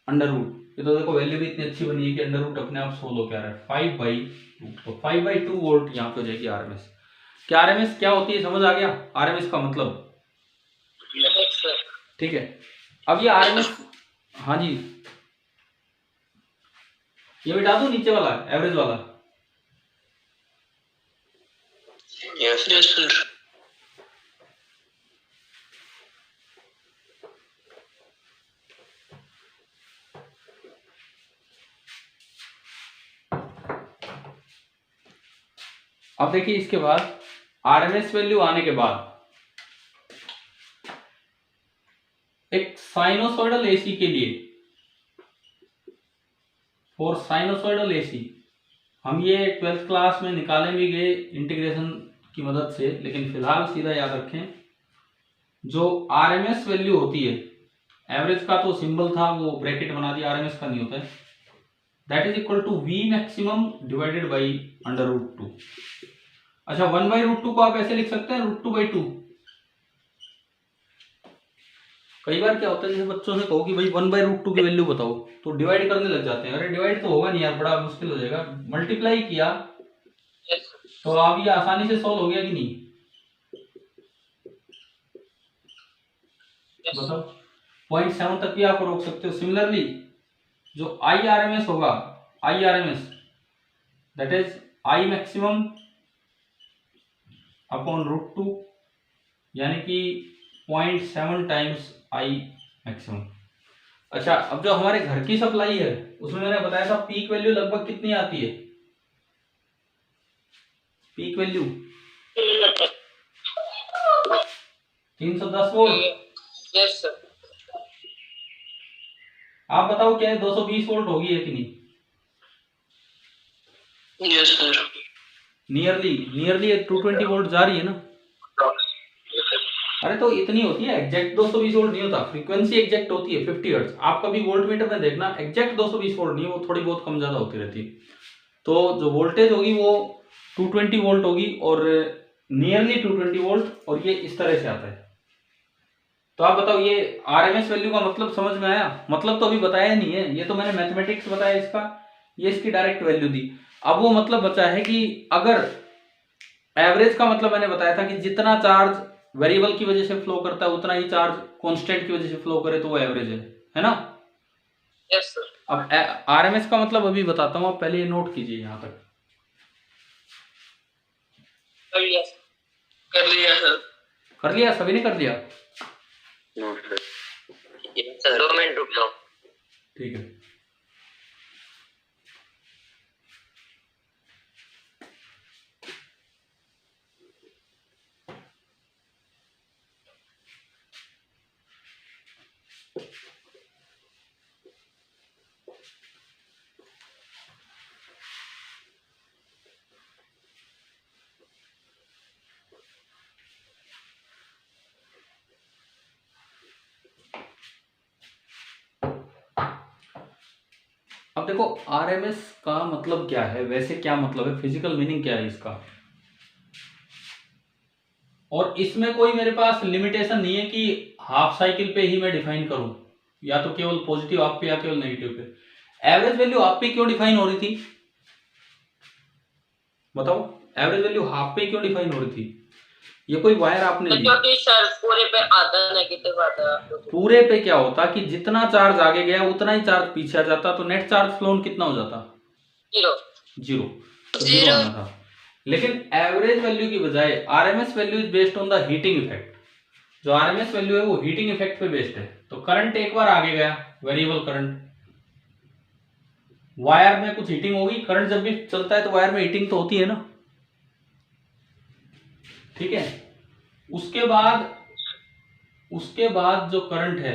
Under root. ये तो देखो वैल्यू भी इतनी अच्छी बनी है कि अंडर रूट अपने आप 16 क्या रहा है, 5/2। तो 5/2 वोल्ट यहाँ पे हो जाएगी आरएमएस। क्या आरएमएस क्या होती है, समझ आ गया? आरएमएस का मतलब, ठीक है। अब ये आरएमएस, हाँ जी, ये मिटा दो नीचे वाला एवरेज वाला। Yes sir. अब देखिए, इसके बाद आरएमएस वैल्यू आने के बाद एक साइनोसॉइडल एसी के लिए, फॉर साइनोसॉइडल एसी, हम ये 12th क्लास में निकाले भी गए इंटीग्रेशन की मदद से, लेकिन फिलहाल सीधा याद रखें, जो आरएमएस वैल्यू होती है, एवरेज का तो सिंबल था वो ब्रैकेट बना दिया, आरएमएस का नहीं होता है, that is equal to V maximum divided by √2। अच्छा, 1/√2 को आप ऐसे लिख सकते हैं, √2/2। कई बार क्या होता है, जैसे बच्चों से कहो कि भाई 1/√2 की वैल्यू बताओ, तो डिवाइड करने लग जाते हैं। अरे डिवाइड तो होगा नहीं यार, बड़ा मुश्किल हो जाएगा। मल्टीप्लाई किया तो अब ये आसानी से सॉल्व हो गया कि नहीं? बताओ 0.7 तक भी आप रोक सकते हो। सिमिलरली जो IRMS होगा, IRMS that is I maximum upon √2, यानी कि 0.7 टाइम्स I मैक्सिमम। अच्छा, अब जो हमारे घर की सप्लाई है उसमें मैंने बताया था पीक वैल्यू लगभग कितनी आती है, peak value 310 volt. Yes sir. आप बताओ क्या है 220 वोल्ट होगी है कि नहीं? Yes sir. नियरली 220 वोल्ट जा रही है ना। अरे तो इतनी होती है, एग्जैक्ट 220 वोल्ट नहीं होता, फ्रीक्वेंसी एग्जैक्ट होती है 50 हर्ट्ज। आप कभी वोल्ट मीटर में देखना, एग्जैक्ट 220 वोल्ट नहीं, वो थोड़ी बहुत कम ज्यादा होती रहती है। तो जो वोल्टेज होगी वो 220 वोल्ट होगी और नियरली 220 वोल्ट, और ये इस तरह से आता है। तो आप बताओ ये आरएमएस वैल्यू का मतलब समझ में आया? मतलब तो अभी बताया नहीं है, ये तो मैंने मैथमेटिक्स बताया इसका, ये इसकी डायरेक्ट वैल्यू दी। अब वो मतलब बचा है कि अगर एवरेज का मतलब मैंने बताया था कि जितना चार्ज वेरिएबल की वजह से फ्लो करता है उतना ही चार्ज कांस्टेंट की वजह से फ्लो करे तो वो एवरेज है ना। Yes sir. अब आरएमएस का मतलब अभी बताता हूँ, आप पहले ये नोट कीजिए यहां तक। कर लिया सर। कर लिया सर। कर लिया? सभी ने कर लिया? सर 2 मिनट रुक जाओ। ठीक है। अब देखो आरएमएस का मतलब क्या है, वैसे क्या मतलब है, फिजिकल मीनिंग क्या है इसका, और इसमें कोई मेरे पास लिमिटेशन नहीं है कि हाफ साइकिल पे ही मैं डिफाइन करूं, या तो केवल पॉजिटिव हाफ पे या केवल नेगेटिव पे। एवरेज वैल्यू हाफ पे क्यों डिफाइन हो रही थी बताओ? एवरेज वैल्यू हाफ पे क्यों डिफाइन हो रही थी? ये कोई वायर आपने ली, क्योंकि सर पूरे पे आधा नेगेटिव आता है। पूरे पे क्या होता कि जितना चार्ज आगे गया उतना ही चार्ज पीछे आ जाता, तो नेट चार्ज फ्लोन कितना हो जाता? जीरो। जीरो। तो जीरो आना था। लेकिन एवरेज वैल्यू की बजाय RMS value is based on the heating effect. जो आरएमएस वैल्यू है वो हीटिंग इफेक्ट पे बेस्ड है। तो करंट एक बार आगे गया, वेरिएबल करंट, वायर में कुछ हीटिंग होगी, करंट जब भी चलता है तो वायर में हीटिंग तो होती है ना, ठीक है। उसके बाद जो करंट है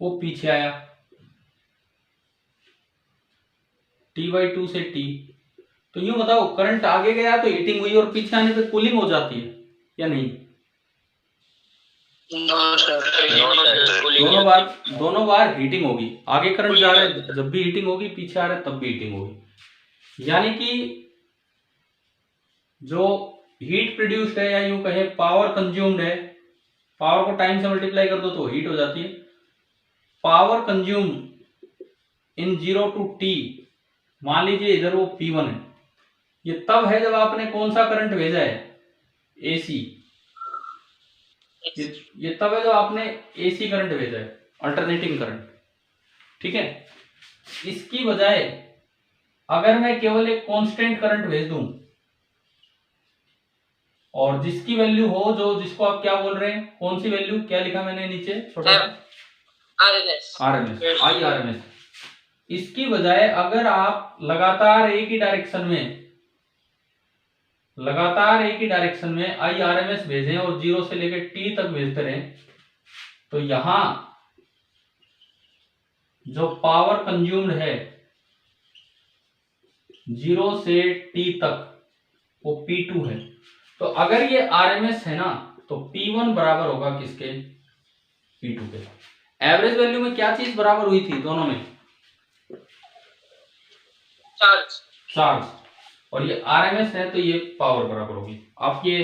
वो पीछे आया T/2 से T। तो यूं बताओ करंट आगे गया तो हीटिंग हुई और पीछे आने पे कूलिंग हो जाती है या नहीं? No sir. दोनों बार हीटिंग होगी। आगे करंट जा रहा है जब भी हीटिंग होगी, पीछे आ रहा है तब भी हीटिंग होगी। यानी कि जो हीट प्रोड्यूस्ड है, या यूं कहें पावर कंज्यूम्ड है, पावर को टाइम से मल्टीप्लाई कर दो तो हीट हो जाती है। Power consume in 0 to T, मान लीजिए इधर वो P1 है, ये तब है जब आपने कौन सा करंट भेजा है, AC। ये तब है जब आपने AC करंट भेजा है, अल्टरनेटिंग करंट, ठीक है। इसकी बजाय अगर मैं केवल एक कांस्टेंट करंट भेज दूं और जिसकी वैल्यू हो, जो जिसको आप क्या बोल रहे हैं, कौन सी वैल्यू, क्या लिखा मैंने नीचे छोटा सा, आरएमएस। IRMS। इसकी बजाय अगर आप लगातार एक ही डायरेक्शन में IRMS भेजें और 0 से लेकर T तक भेजते रहें, तो यहां जो पावर कंज्यूम्ड है 0 से T तक वो P2 है। तो अगर ये RMS है ना, तो P1 बराबर होगा किसके, P2 के। एवरेज वैल्यू में क्या चीज बराबर हुई थी दोनों में? चार्ज। और ये आरएमएस है तो ये पावर बराबर होगी। आप ये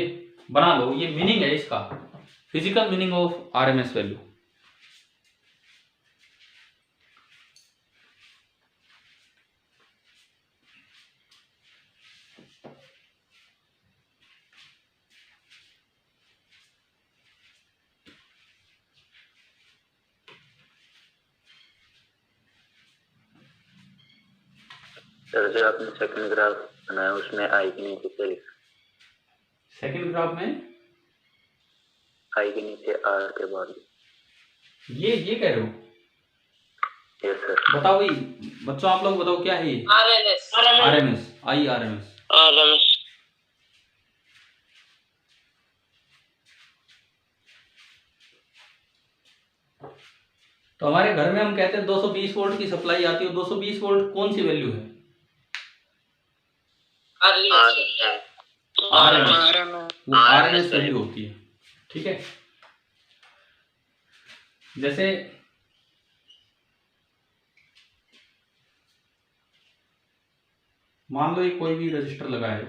बना लो, ये मीनिंग है इसका, physical meaning of RMS value. Sir जो आपने सेकंड ग्राफ बनाया उसमें आई के नीचे क्या लिखा? सेकंड ग्राफ में आई के नीचे आर के बाद ये कह रहे हो? Yes sir. बताओ भाई बच्चों, आप लोग बताओ क्या है ये? RMS RMS, IRMS। RMS तो हमारे घर में हम कहते हैं 220 वोल्ट की सप्लाई आती है। 220 वोल्ट कौन सी वैल्यू है? RMS, वो RMS वैल्यू होती है। ठीक है, जैसे मान लो ये कोई भी रजिस्टर लगा है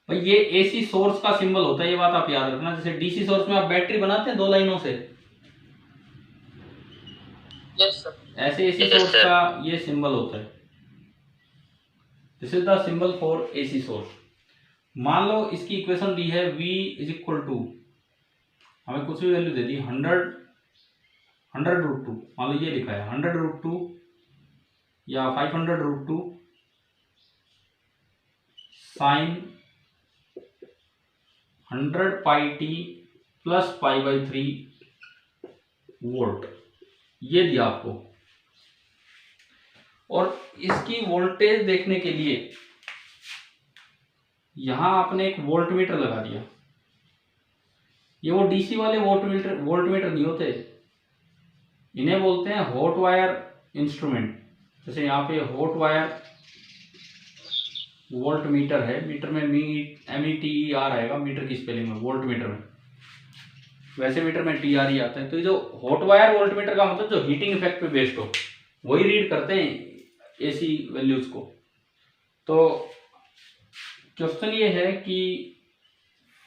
भाई, ये AC सोर्स का सिंबल होता है, ये बात आप याद रखना। जैसे DC सोर्स में आप बैटरी बनाते हैं 2 लाइनों से, यस सर। ऐसे AC सोर्स का ये सिंबल होता है। This is the symbol for AC source. मान लो इसकी इक्वेशन दी है V इज इक्वल टू, हमें कुछ भी वैल्यू दे दी 100√2, मान लो ये लिखा है 100√2 या 500√2 sign 100 pi T plus π/3 volt, ये दिया आपको। और इसकी वोल्टेज देखने के लिए यहां आपने एक वोल्टमीटर लगा दिया। ये वो डीसी वाले वोल्टमीटर नहीं होते, इन्हें बोलते हैं हॉट वायर इंस्ट्रूमेंट। जैसे यहाँ पे हॉट वायर वोल्टमीटर है, मीटर में METER आएगा मीटर की स्पेलिंग में, वोल्टमीटर में, वैसे मीटर में TRE आता है। तो ये जो हॉट वायर वोल्टमीटर का मतलब जो हीटिंग इफेक्ट पे बेस्ड हो, वही रीड करते हैं AC वैल्यूज को। तो क्वेश्चन ये है कि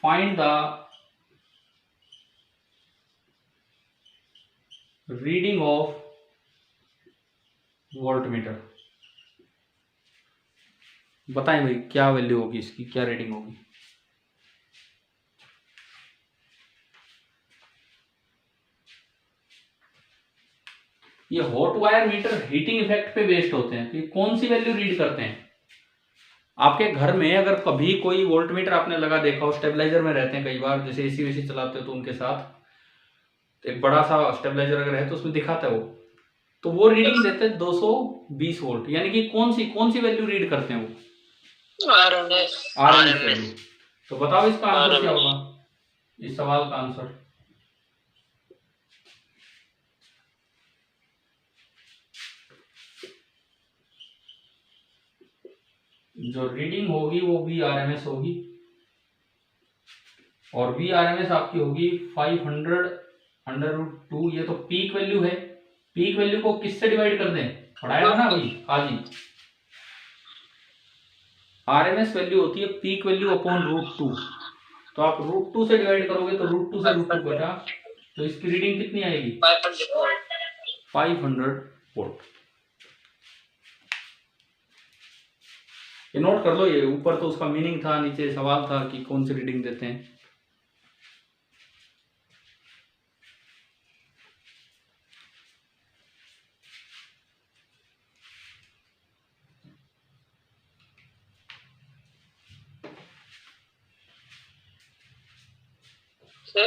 find the reading of voltmeter. बताएं भाई क्या वैल्यू होगी इसकी, क्या रीडिंग होगी? ये hot wire meter heating effect पे बेस्ड होते हैं। तो ये कौन सी वैल्यू रीड करते हैं? आपके घर में अगर कभी कोई वोल्टमीटर आपने लगा देखा हो, स्टेबलाइजर में रहते हैं कई बार, जैसे AC वेसी चलाते हो तो उनके साथ एक बड़ा सा स्टेबलाइजर अगर है तो उसमें दिखाता है वो रीडिंग देते हैं 220 वोल्ट। यानी कि कौन सी वैल्यू रीड करते हैं वो? RMS value. तो बताओ इसका आंसर क्या होगा, इस सवाल का आंसर? जो रीडिंग होगी वो VRMS होगी, और VRMS आपकी होगी 500√2। ये तो पीक वैल्यू है। पीक वैल्यू को किससे डिवाइड कर दें? पढ़ाया ना अभी आज ही। RMS वैल्यू होती है पीक वैल्यू अपॉन √2। तो आप √2 से डिवाइड करोगे तो √2 से √2 बचा, तो इसकी रीडिंग कितनी आएगी? 500 वोल्ट। ये नोट कर लो, ये ऊपर तो उसका मीनिंग था, नीचे सवाल था कि कौन सी रीडिंग देते हैं।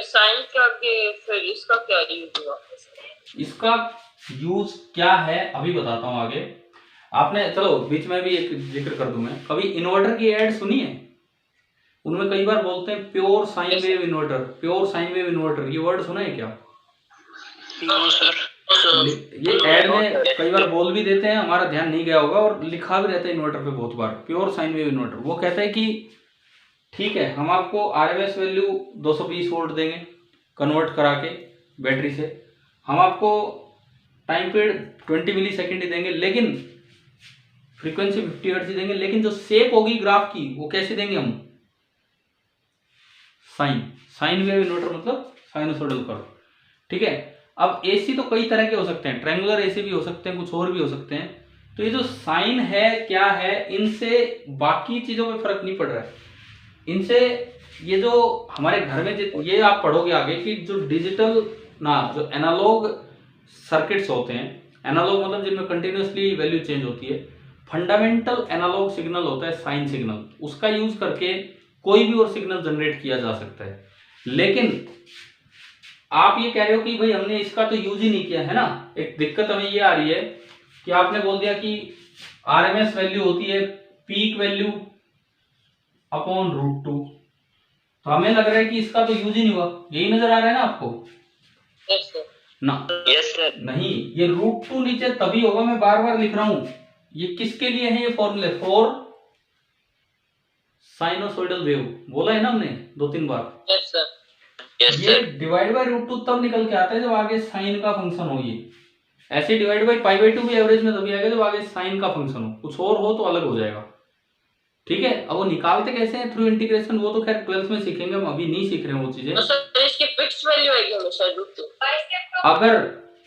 साइन के आगे फिर इसका क्या यूज हुआ? इसका यूज क्या है अभी बताता हूं आगे। आपने चलो बीच में भी एक जिक्र कर दूं मैं, कभी इन्वर्टर की ऐड सुनी है? उनमें कई बार बोलते हैं pure sine wave inverter, pure sine wave inverter, ये वर्ड सुना है क्या? No sir. ये ऐड में कई बार बोल भी देते हैं, हमारा ध्यान नहीं गया होगा, और लिखा भी रहता है इन्वर्टर पे बहुत बार, प्योर साइन वेव इन्वर्टर। वो कहता है कि ठीक है, हम आपको RMS वैल्यू 220 वोल्ट देंगे कन्वर्ट करा के बैटरी से, हम आपको टाइम पीरियड 20 मिली सेकेंड ही देंगे, लेकिन फ्रीक्वेंसी 50 हर्ट्ज देंगे, लेकिन जो शेप होगी ग्राफ की वो कैसे देंगे हम? साइन वेव इन्वर्टर मतलब साइनोसॉइडल कर्व। ठीक है, अब AC तो कई तरह के हो सकते हैं, ट्रायंगुलर AC भी हो सकते हैं, कुछ और भी हो सकते हैं। तो ये जो साइन है क्या है, इनसे बाकी चीजों में फर्क नहीं पड़ रहा है। इनसे ये जो हमारे घर में ये आप पढ़ोगे आगे कि जो डिजिटल जो एनालॉग सर्किट्स होते हैं एनालॉग मतलब जिनमें कंटिन्यूसली वैल्यू चेंज होती है। फंडामेंटल एनालॉग सिग्नल होता है साइन सिग्नल, उसका यूज करके कोई भी और सिग्नल जनरेट किया जा सकता है। लेकिन आप ये कह रहे हो कि भाई हमने इसका तो यूज ही नहीं किया है ना, एक दिक्कत हमें ये आ रही है कि आपने बोल दिया कि आरएमएस वैल्यू होती है पीक वैल्यू अपॉन √2, तो हमें लग रहा है कि इसका तो यूज ही नहीं हुआ, यही नजर आ रहा है ना आपको यस सर। ना? Yes sir. नहीं, ये √2 नीचे तभी होगा, मैं बार बार लिख रहा हूं, ये किसके लिए है? ये फॉर्मूले फॉर साइनोसॉइडल वेव, बोला है ना हमने 2-3 बार। Yes sir. यस ये सर। डिवाइड बाय √2 तब निकल के आता है जब आगे साइन का फंक्शन हो। ये ऐसे डिवाइड बाय π/2 भी एवरेज में तभी आएगा जब आगे साइन का फंक्शन हो, कुछ और हो तो अलग हो जाएगा। ठीक है, अब वो निकालते कैसे हैं थ्रू इंटीग्रेशन, वो तो खैर 12th में सीखेंगे, हम अभी नहीं सीख रहे हैं वो चीजें। तो सर इसकी फिक्स वैल्यू आएगी हमेशा √2।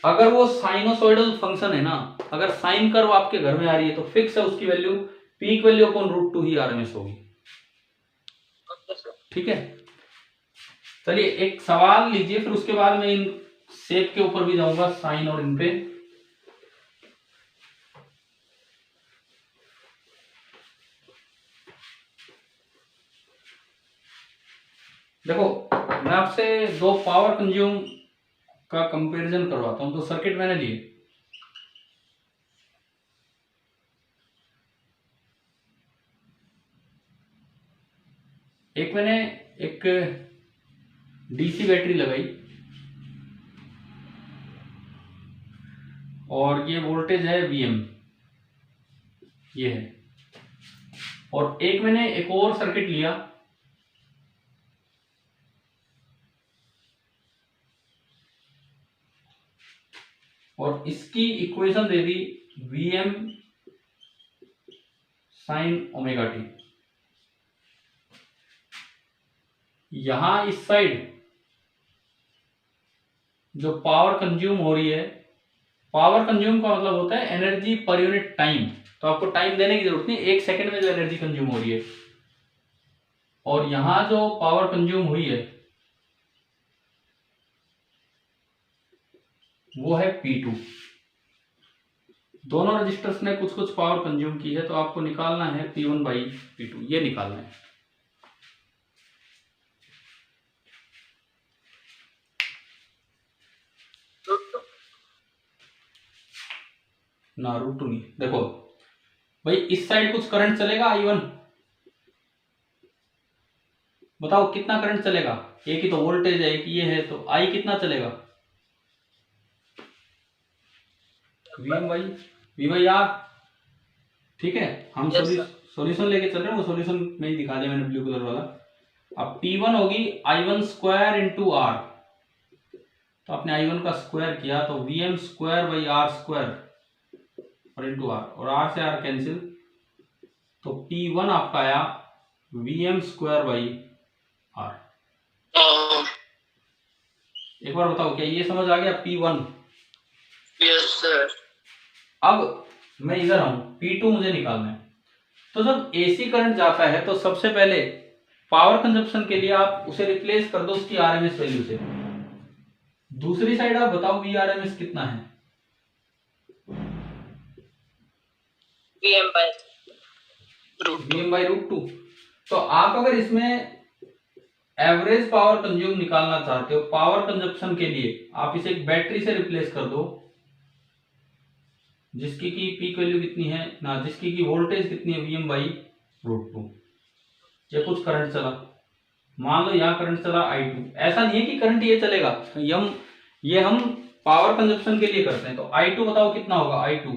अगर वो साइनोसॉइडल फंक्शन है ना, अगर साइन कर्व आपके घर में आ रही है तो फिक्स है उसकी वैल्यू पीक वैल्यू अपॉन √2 ही आरएमएस होगी। ठीक है, चलिए एक सवाल लीजिए, फिर उसके बाद मैं इन शेप के ऊपर भी जाऊंगा, साइन और इन पे। देखो मैं आपसे 2 पावर कंज्यूम का कंपैरिजन करवाता हूं। तो सर्किट मैंने लिए, एक मैंने एक डीसी बैटरी लगाई और ये वोल्टेज है Vm, ये है, और एक मैंने एक और सर्किट लिया और इसकी इक्वेशन दे दी Vm sin ω t। यहां इस साइड जो पावर कंज्यूम हो रही है, पावर कंज्यूम का मतलब होता है एनर्जी पर यूनिट टाइम, तो आपको टाइम देने की जरूरत नहीं, 1 सेकंड में जो एनर्जी कंज्यूम हो रही है, और यहां जो पावर कंज्यूम हुई है वो है P2। दोनों रजिस्टर्स ने कुछ कुछ पावर कंज्यूम की है, तो आपको निकालना है P1/P2, ये निकालना है। ना √2 नहीं, देखो भाई इस साइड कुछ करंट चलेगा I1, बताओ कितना करंट चलेगा? एक ही तो वोल्टेज है, एक ये है, तो I कितना चलेगा? V/R। ठीक है, हम सॉल्यूशन लेके चल रहे हैं, वो सॉल्यूशन में ही दिखा दिया मैंने ब्लू कलर वाला। अब P1 होगी I1² इंटू R, तो आपने I1 का स्क्वायर किया तो Vm²/R² और इंटू R, और R से R कैंसिल, तो P1 आपका आया Vm²/R। एक बार बताओ क्या ये समझ आ गया P1? Yes sir. अब मैं इधर आऊं, P2 मुझे निकालना है। तो जब AC करंट जाता है तो सबसे पहले पावर कंजप्शन के लिए आप उसे रिप्लेस कर दो उसकी RMS वैल्यू से। दूसरी साइड आप बताओ Vrms कितना है? Vm/√2। तो आप अगर इसमें एवरेज पावर कंज्यूम निकालना चाहते हो पावर कंजप्शन के लिए, आप इसे एक बैटरी से रिप्लेस कर दो जिसकी की पीक वैल्यू कितनी है ना, जिसकी की वोल्टेज कितनी है Vm/√2। ये कुछ करंट चला, मान लो यहाँ करंट चला I2, ऐसा नहीं है कि करंट ये चलेगा, ये हम पावर कंजप्शन के लिए करते हैं। तो I2 बताओ कितना होगा? I2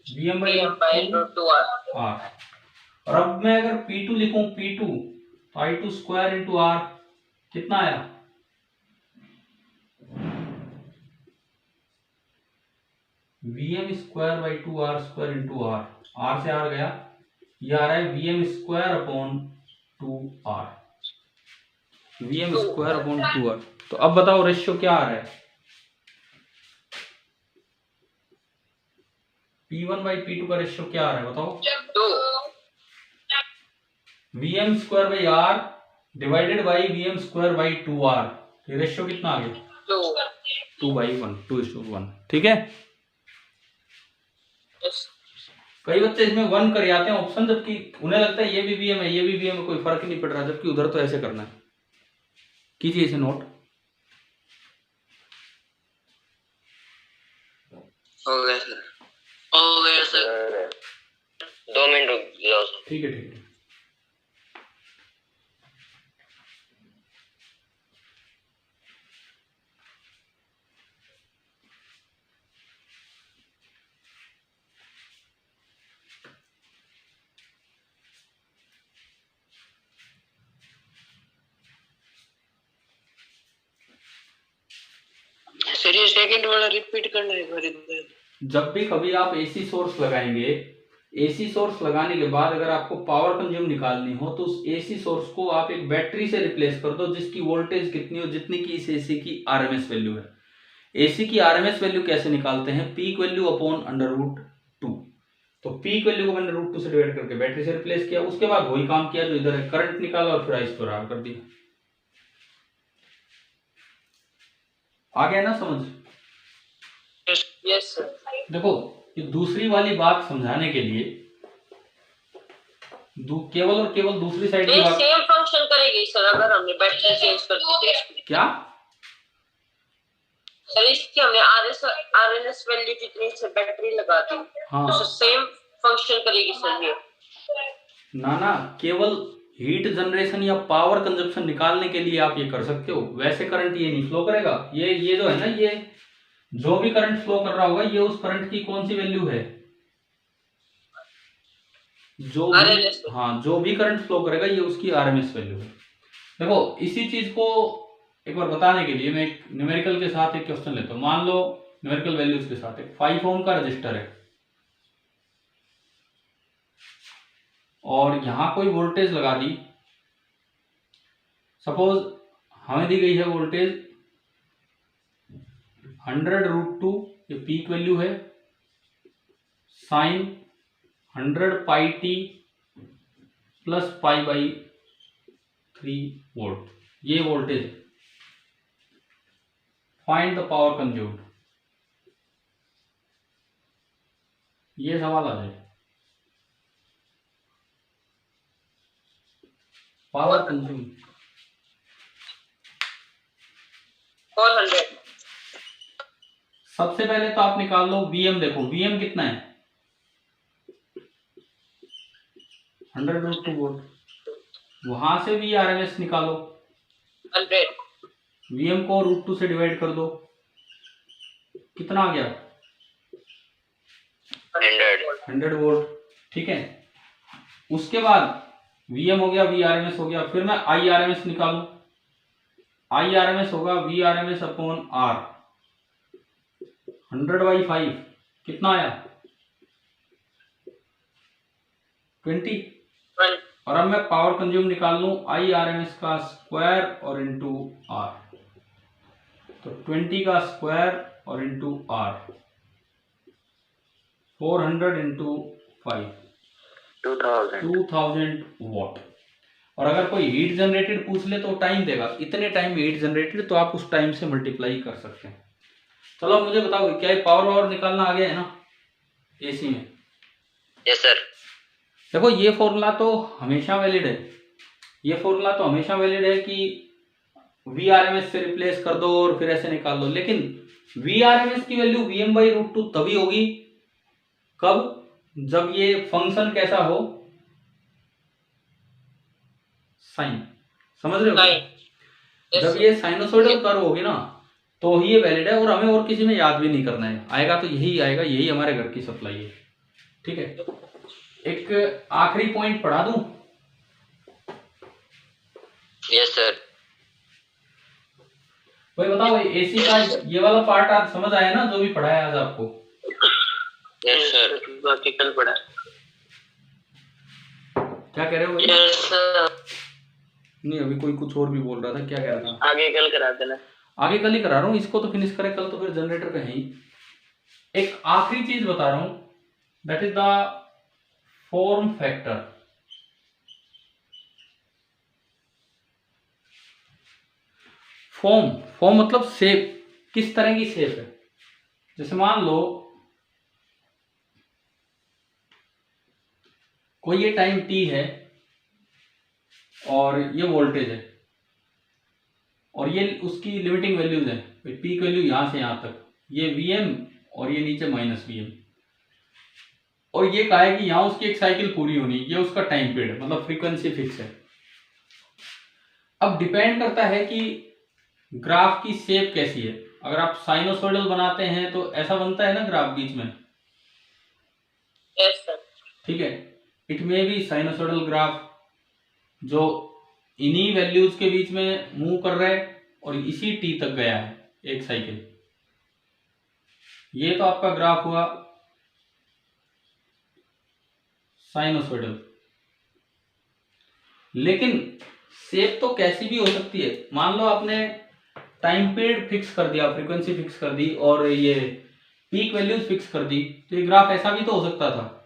Vm/√2R। और अब मैं अगर P2 लिखूं, P2 तो I2² इंटू R कितना आया? Vm²/2R² इंटू R, R से R गया, ये आ रहा है Vm²/2R, Vm²/2R। तो अब बताओ रेशियो क्या आ रहा है? P1/P2 का रेशियो क्या आ रहा है बताओ? Vm²/R डिवाइडेड बाई Vm²/2R, ये रेशियो कितना आ गया? 2/1, 2:1, ठीक है। यस कई बच्चे इसमें 1 कर आते हैं ऑप्शन, जबकि उन्हें लगता है ये भी वीएम है ये भी वीएम है, कोई फर्क ही नहीं पड़ रहा, जबकि उधर तो ऐसे करना है। कीजिए इसे नोट। हो गया सर। हो गया सर। 2 मिनट रुक जाओ सर। ठीक है ठीक है। सर ये सेकंड वाला रिपीट करना एक बार इधर। जब भी कभी आप एसी सोर्स लगाएंगे, एसी सोर्स लगाने के बाद अगर आपको पावर कंज्यूम निकालनी हो तो उस एसी सोर्स को आप एक बैटरी से रिप्लेस कर दो जिसकी वोल्टेज कितनी हो, जितनी की इस एसी की आरएमएस वैल्यू है। एसी की आरएमएस वैल्यू कैसे निकालते हैं? Peak value upon √2। तो पीक वैल्यू को मैंने √2 से डिवाइड करके बैटरी से रिप्लेस किया, उसके बाद वही काम किया जो इधर है, करंट निकाला और फिर आइस पर आर कर दिया। आ गया ना समझ? Yes sir. देखो ये दूसरी वाली बात समझाने के लिए केवल और केवल दूसरी साइड की ये बात। सेम फंक्शन करेगी सर अगर हमने बैटरी चेंज कर दी तो इसमें। क्या सर इसकी हमने आरएनएस वैल्यू जितनी से बैटरी लगा दी, हाँ तो सेम फंक्शन करेगी सर ये। ना केवल हीट जनरेशन या पावर कंजप्शन निकालने के लिए आप ये कर सकते हो, वैसे करंट ये नहीं फ्लो करेगा। ये जो है ना, ये जो भी करंट फ्लो कर रहा होगा ये उस करंट की कौन सी वैल्यू है? जो भी करंट फ्लो करेगा ये उसकी आरएमएस वैल्यू है। देखो इसी चीज को एक बार बताने के लिए मैं एक न्यूमेरिकल के साथ एक क्वेश्चन लेता हूं। मान लो न्यूमेरिकल वैल्यूज के साथ एक 5 ओम का रजिस्टर है और यहां कोई वोल्टेज लगा दी। सपोज हमें दी गई है वोल्टेज 100√2, ये पीक वैल्यू है, साइन 100πt प्लस π/3 वोल्ट, ये voltage. Find the power consumed, ये सवाल आ जाए। Power consume 400। सबसे पहले तो आप निकाल लो वीएम। देखो वीएम कितना है? 100√2 वोल्ट। वहां से भी आरएमएस निकालो, 100। वीएम को √2 से डिवाइड कर दो, कितना आ गया? 100 वोल्ट, ठीक है। उसके बाद वीएम हो गया, वी आरएमएस हो गया, फिर मैं आई आरएमएस निकालू। आई आरएमएस होगा वी आरएमएस अपॉन आर, 100/5 कितना आया? 20। और अब मैं पावर कंज्यूम निकाल लूं आई आरएमएस का स्क्वायर और इंटू आर, तो 20 का स्क्वायर और इंटू आर, 400 इंटू 5, 2000 वॉट। और अगर कोई हीट जनरेटेड पूछ ले तो टाइम देगा, इतने टाइम हीट जनरेटेड, तो आप उस टाइम से मल्टीप्लाई कर सकते हैं। चलो मुझे बताओ क्या ये पावर निकालना आ गया है ना एसी में? Yes sir. देखो ये फॉर्मूला तो हमेशा वैलिड है, ये फॉर्मूला तो हमेशा वैलिड है कि वी आरएमएस से रिप्लेस कर दो और फिर ऐसे निकाल लो। लेकिन वी आरएमएस की वैल्यू Vm/√2 तभी होगी कब? जब ये फंक्शन कैसा हो? साइन, समझ रहे हो? जब ये साइनोसॉइडल कर्व होगी ना तो ही ये वैलिड है, और हमें और किसी में याद भी नहीं करना है, आएगा तो यही आएगा, यही हमारे घर की सप्लाई है, ठीक है। एक आखिरी पॉइंट पढ़ा दूं? Yes sir. भाई बताओ एसी का ये वाला पार्ट आज समझ आया ना, जो भी पढ़ाया आज आपको? Yes sir. बाकी कल पढ़ा। क्या कह रहे हो भाई? Yes sir. नहीं अभी कोई कुछ और भी बोल रहा था, क्या कह रहा था? आगे कल करा देना। आगे कल ही करा रहा हूँ, इसको तो फिनिश करें कल, तो फिर जनरेटर पे है ही। एक आखिरी चीज बता रहा हूं, that is the form factor. Form मतलब शेप, किस तरह की शेप है। जैसे मान लो कोई ये टाइम t है और ये वोल्टेज है और ये उसकी लिमिटिंग वैल्यूज है, पीक वैल्यू यहां से यहां तक, ये Vm और ये नीचे -Vm, और ये कहा है कि यहां उसकी एक साइकिल पूरी होनी, ये उसका टाइम पीरियड मतलब फ्रीक्वेंसी फिक्स है। अब डिपेंड करता है कि ग्राफ की शेप कैसी है। अगर आप साइनोसॉइडल बनाते हैं तो ऐसा बनता है ना ग्राफ बीच में, यस सर। ठीक है। It may be sinusoidal graph जो इन्हीं वैल्यूज के बीच में मूव कर रहा है और इसी टी तक गया है एक साइकिल। ये तो आपका ग्राफ हुआ साइनोसॉइडल। लेकिन शेप तो कैसी भी हो सकती है। मान लो आपने टाइम पीरियड फिक्स कर दिया, फ्रीक्वेंसी फिक्स कर दी और ये पीक वैल्यूज फिक्स कर दी, तो ये ग्राफ ऐसा भी तो हो सकता था।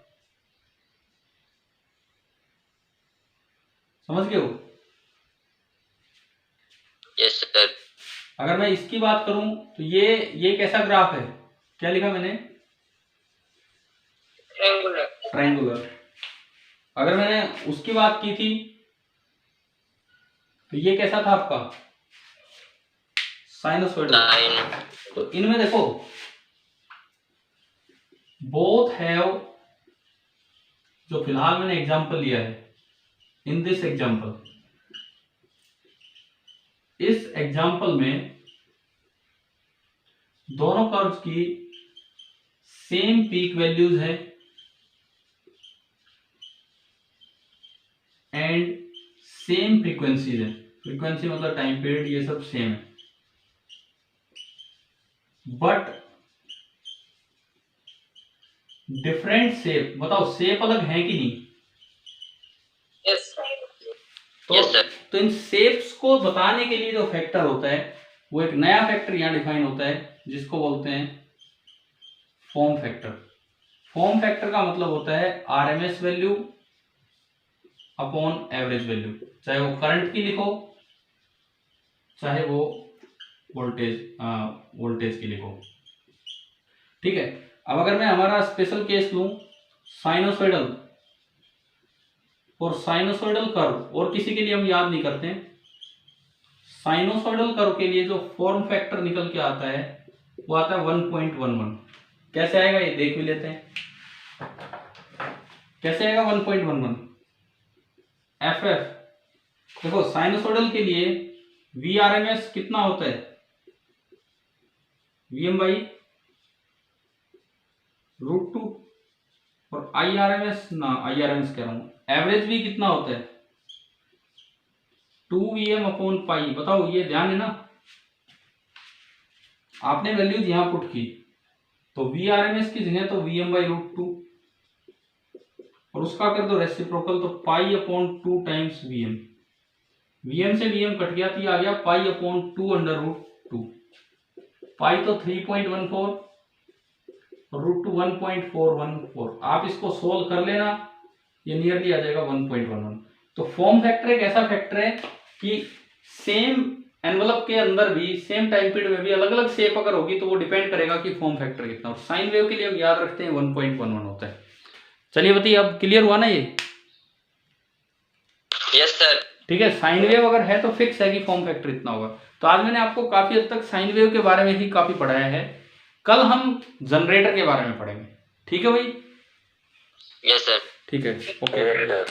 समझ गए हो? Yes sir. अगर मैं इसकी बात करूं तो ये कैसा ग्राफ है, क्या लिखा मैंने? ट्रायंगुलर। अगर मैंने उसकी बात की थी तो ये कैसा था आपका? साइनोसॉइडल। तो इनमें देखो बोथ हैव, जो फिलहाल मैंने एग्जांपल लिया है, इन दिस एग्जांपल, इस एग्जांपल में दोनों कर्व्स की सेम पीक वैल्यूज है एंड सेम फ्रीक्वेंसीज है। फ्रीक्वेंसी मतलब टाइम पीरियड, ये सब सेम है, बट डिफरेंट शेप। बताओ शेप अलग है कि नहीं? Yes sir. Yes, sir. तो इन शेप्स को बताने के लिए जो फैक्टर होता है वो एक नया फैक्टर यहां डिफाइन होता है जिसको बोलते हैं फॉर्म फैक्टर। फॉर्म फैक्टर का मतलब होता है RMS value upon average value, चाहे वो करंट की लिखो चाहे वो वोल्टेज की लिखो, ठीक है। अब अगर मैं हमारा स्पेशल केस लूं साइनोसॉइडल, और साइनोसॉइडल कर्व और किसी के लिए हम याद नहीं करते हैं, साइनोसॉइडल कर्व के लिए जो फॉर्म फैक्टर निकल के आता है वो आता है 1.11। कैसे आएगा ये देख भी लेते हैं। कैसे आएगा 1.11? एफ देखो साइनोसॉइडल के लिए वी आर एम एस कितना होता है? Vm बाई √2, और आई आर एम एस कह रहा हूं, एवरेज भी कितना होता है? 2Vm upon pi. बताओ ये ध्यान है ना, आपने वैल्यूज यहां पुट की तो Vrms की जगह तो Vm बाई √2 और उसका कर दो रेसिप्रोकल तो pi upon 2 times Vm। Vm से Vm कट गया तो ये आ गया पाई अपॉन 2 अंडर √2। पाई तो 3.14 और √2 1.414। आप इसको सोल्व कर लेना, ये नियरली आ जाएगा 1.11। तो फॉर्म फैक्टर एक ऐसा फैक्टर है कि सेम एनवलप के अंदर भी सेम टाइम पीरियड में भी अलग अलग शेप अगर होगी तो वो डिपेंड करेगा कि फॉर्म फैक्टर कितना। और साइन वेव के लिए हम याद रखते हैं 1.11 होता है। चलिए बताइए अब क्लियर हुआ ना ये? Yes sir. ठीक है, साइन वेव अगर है तो फिक्स है कि फॉर्म फैक्टर इतना होगा। तो आज मैंने आपको काफी हद तक साइन वेव के बारे में ही काफी पढ़ाया है, कल हम जनरेटर के बारे में पढ़ेंगे। ठीक है भाई? Yes sir. ठीक है, ओके।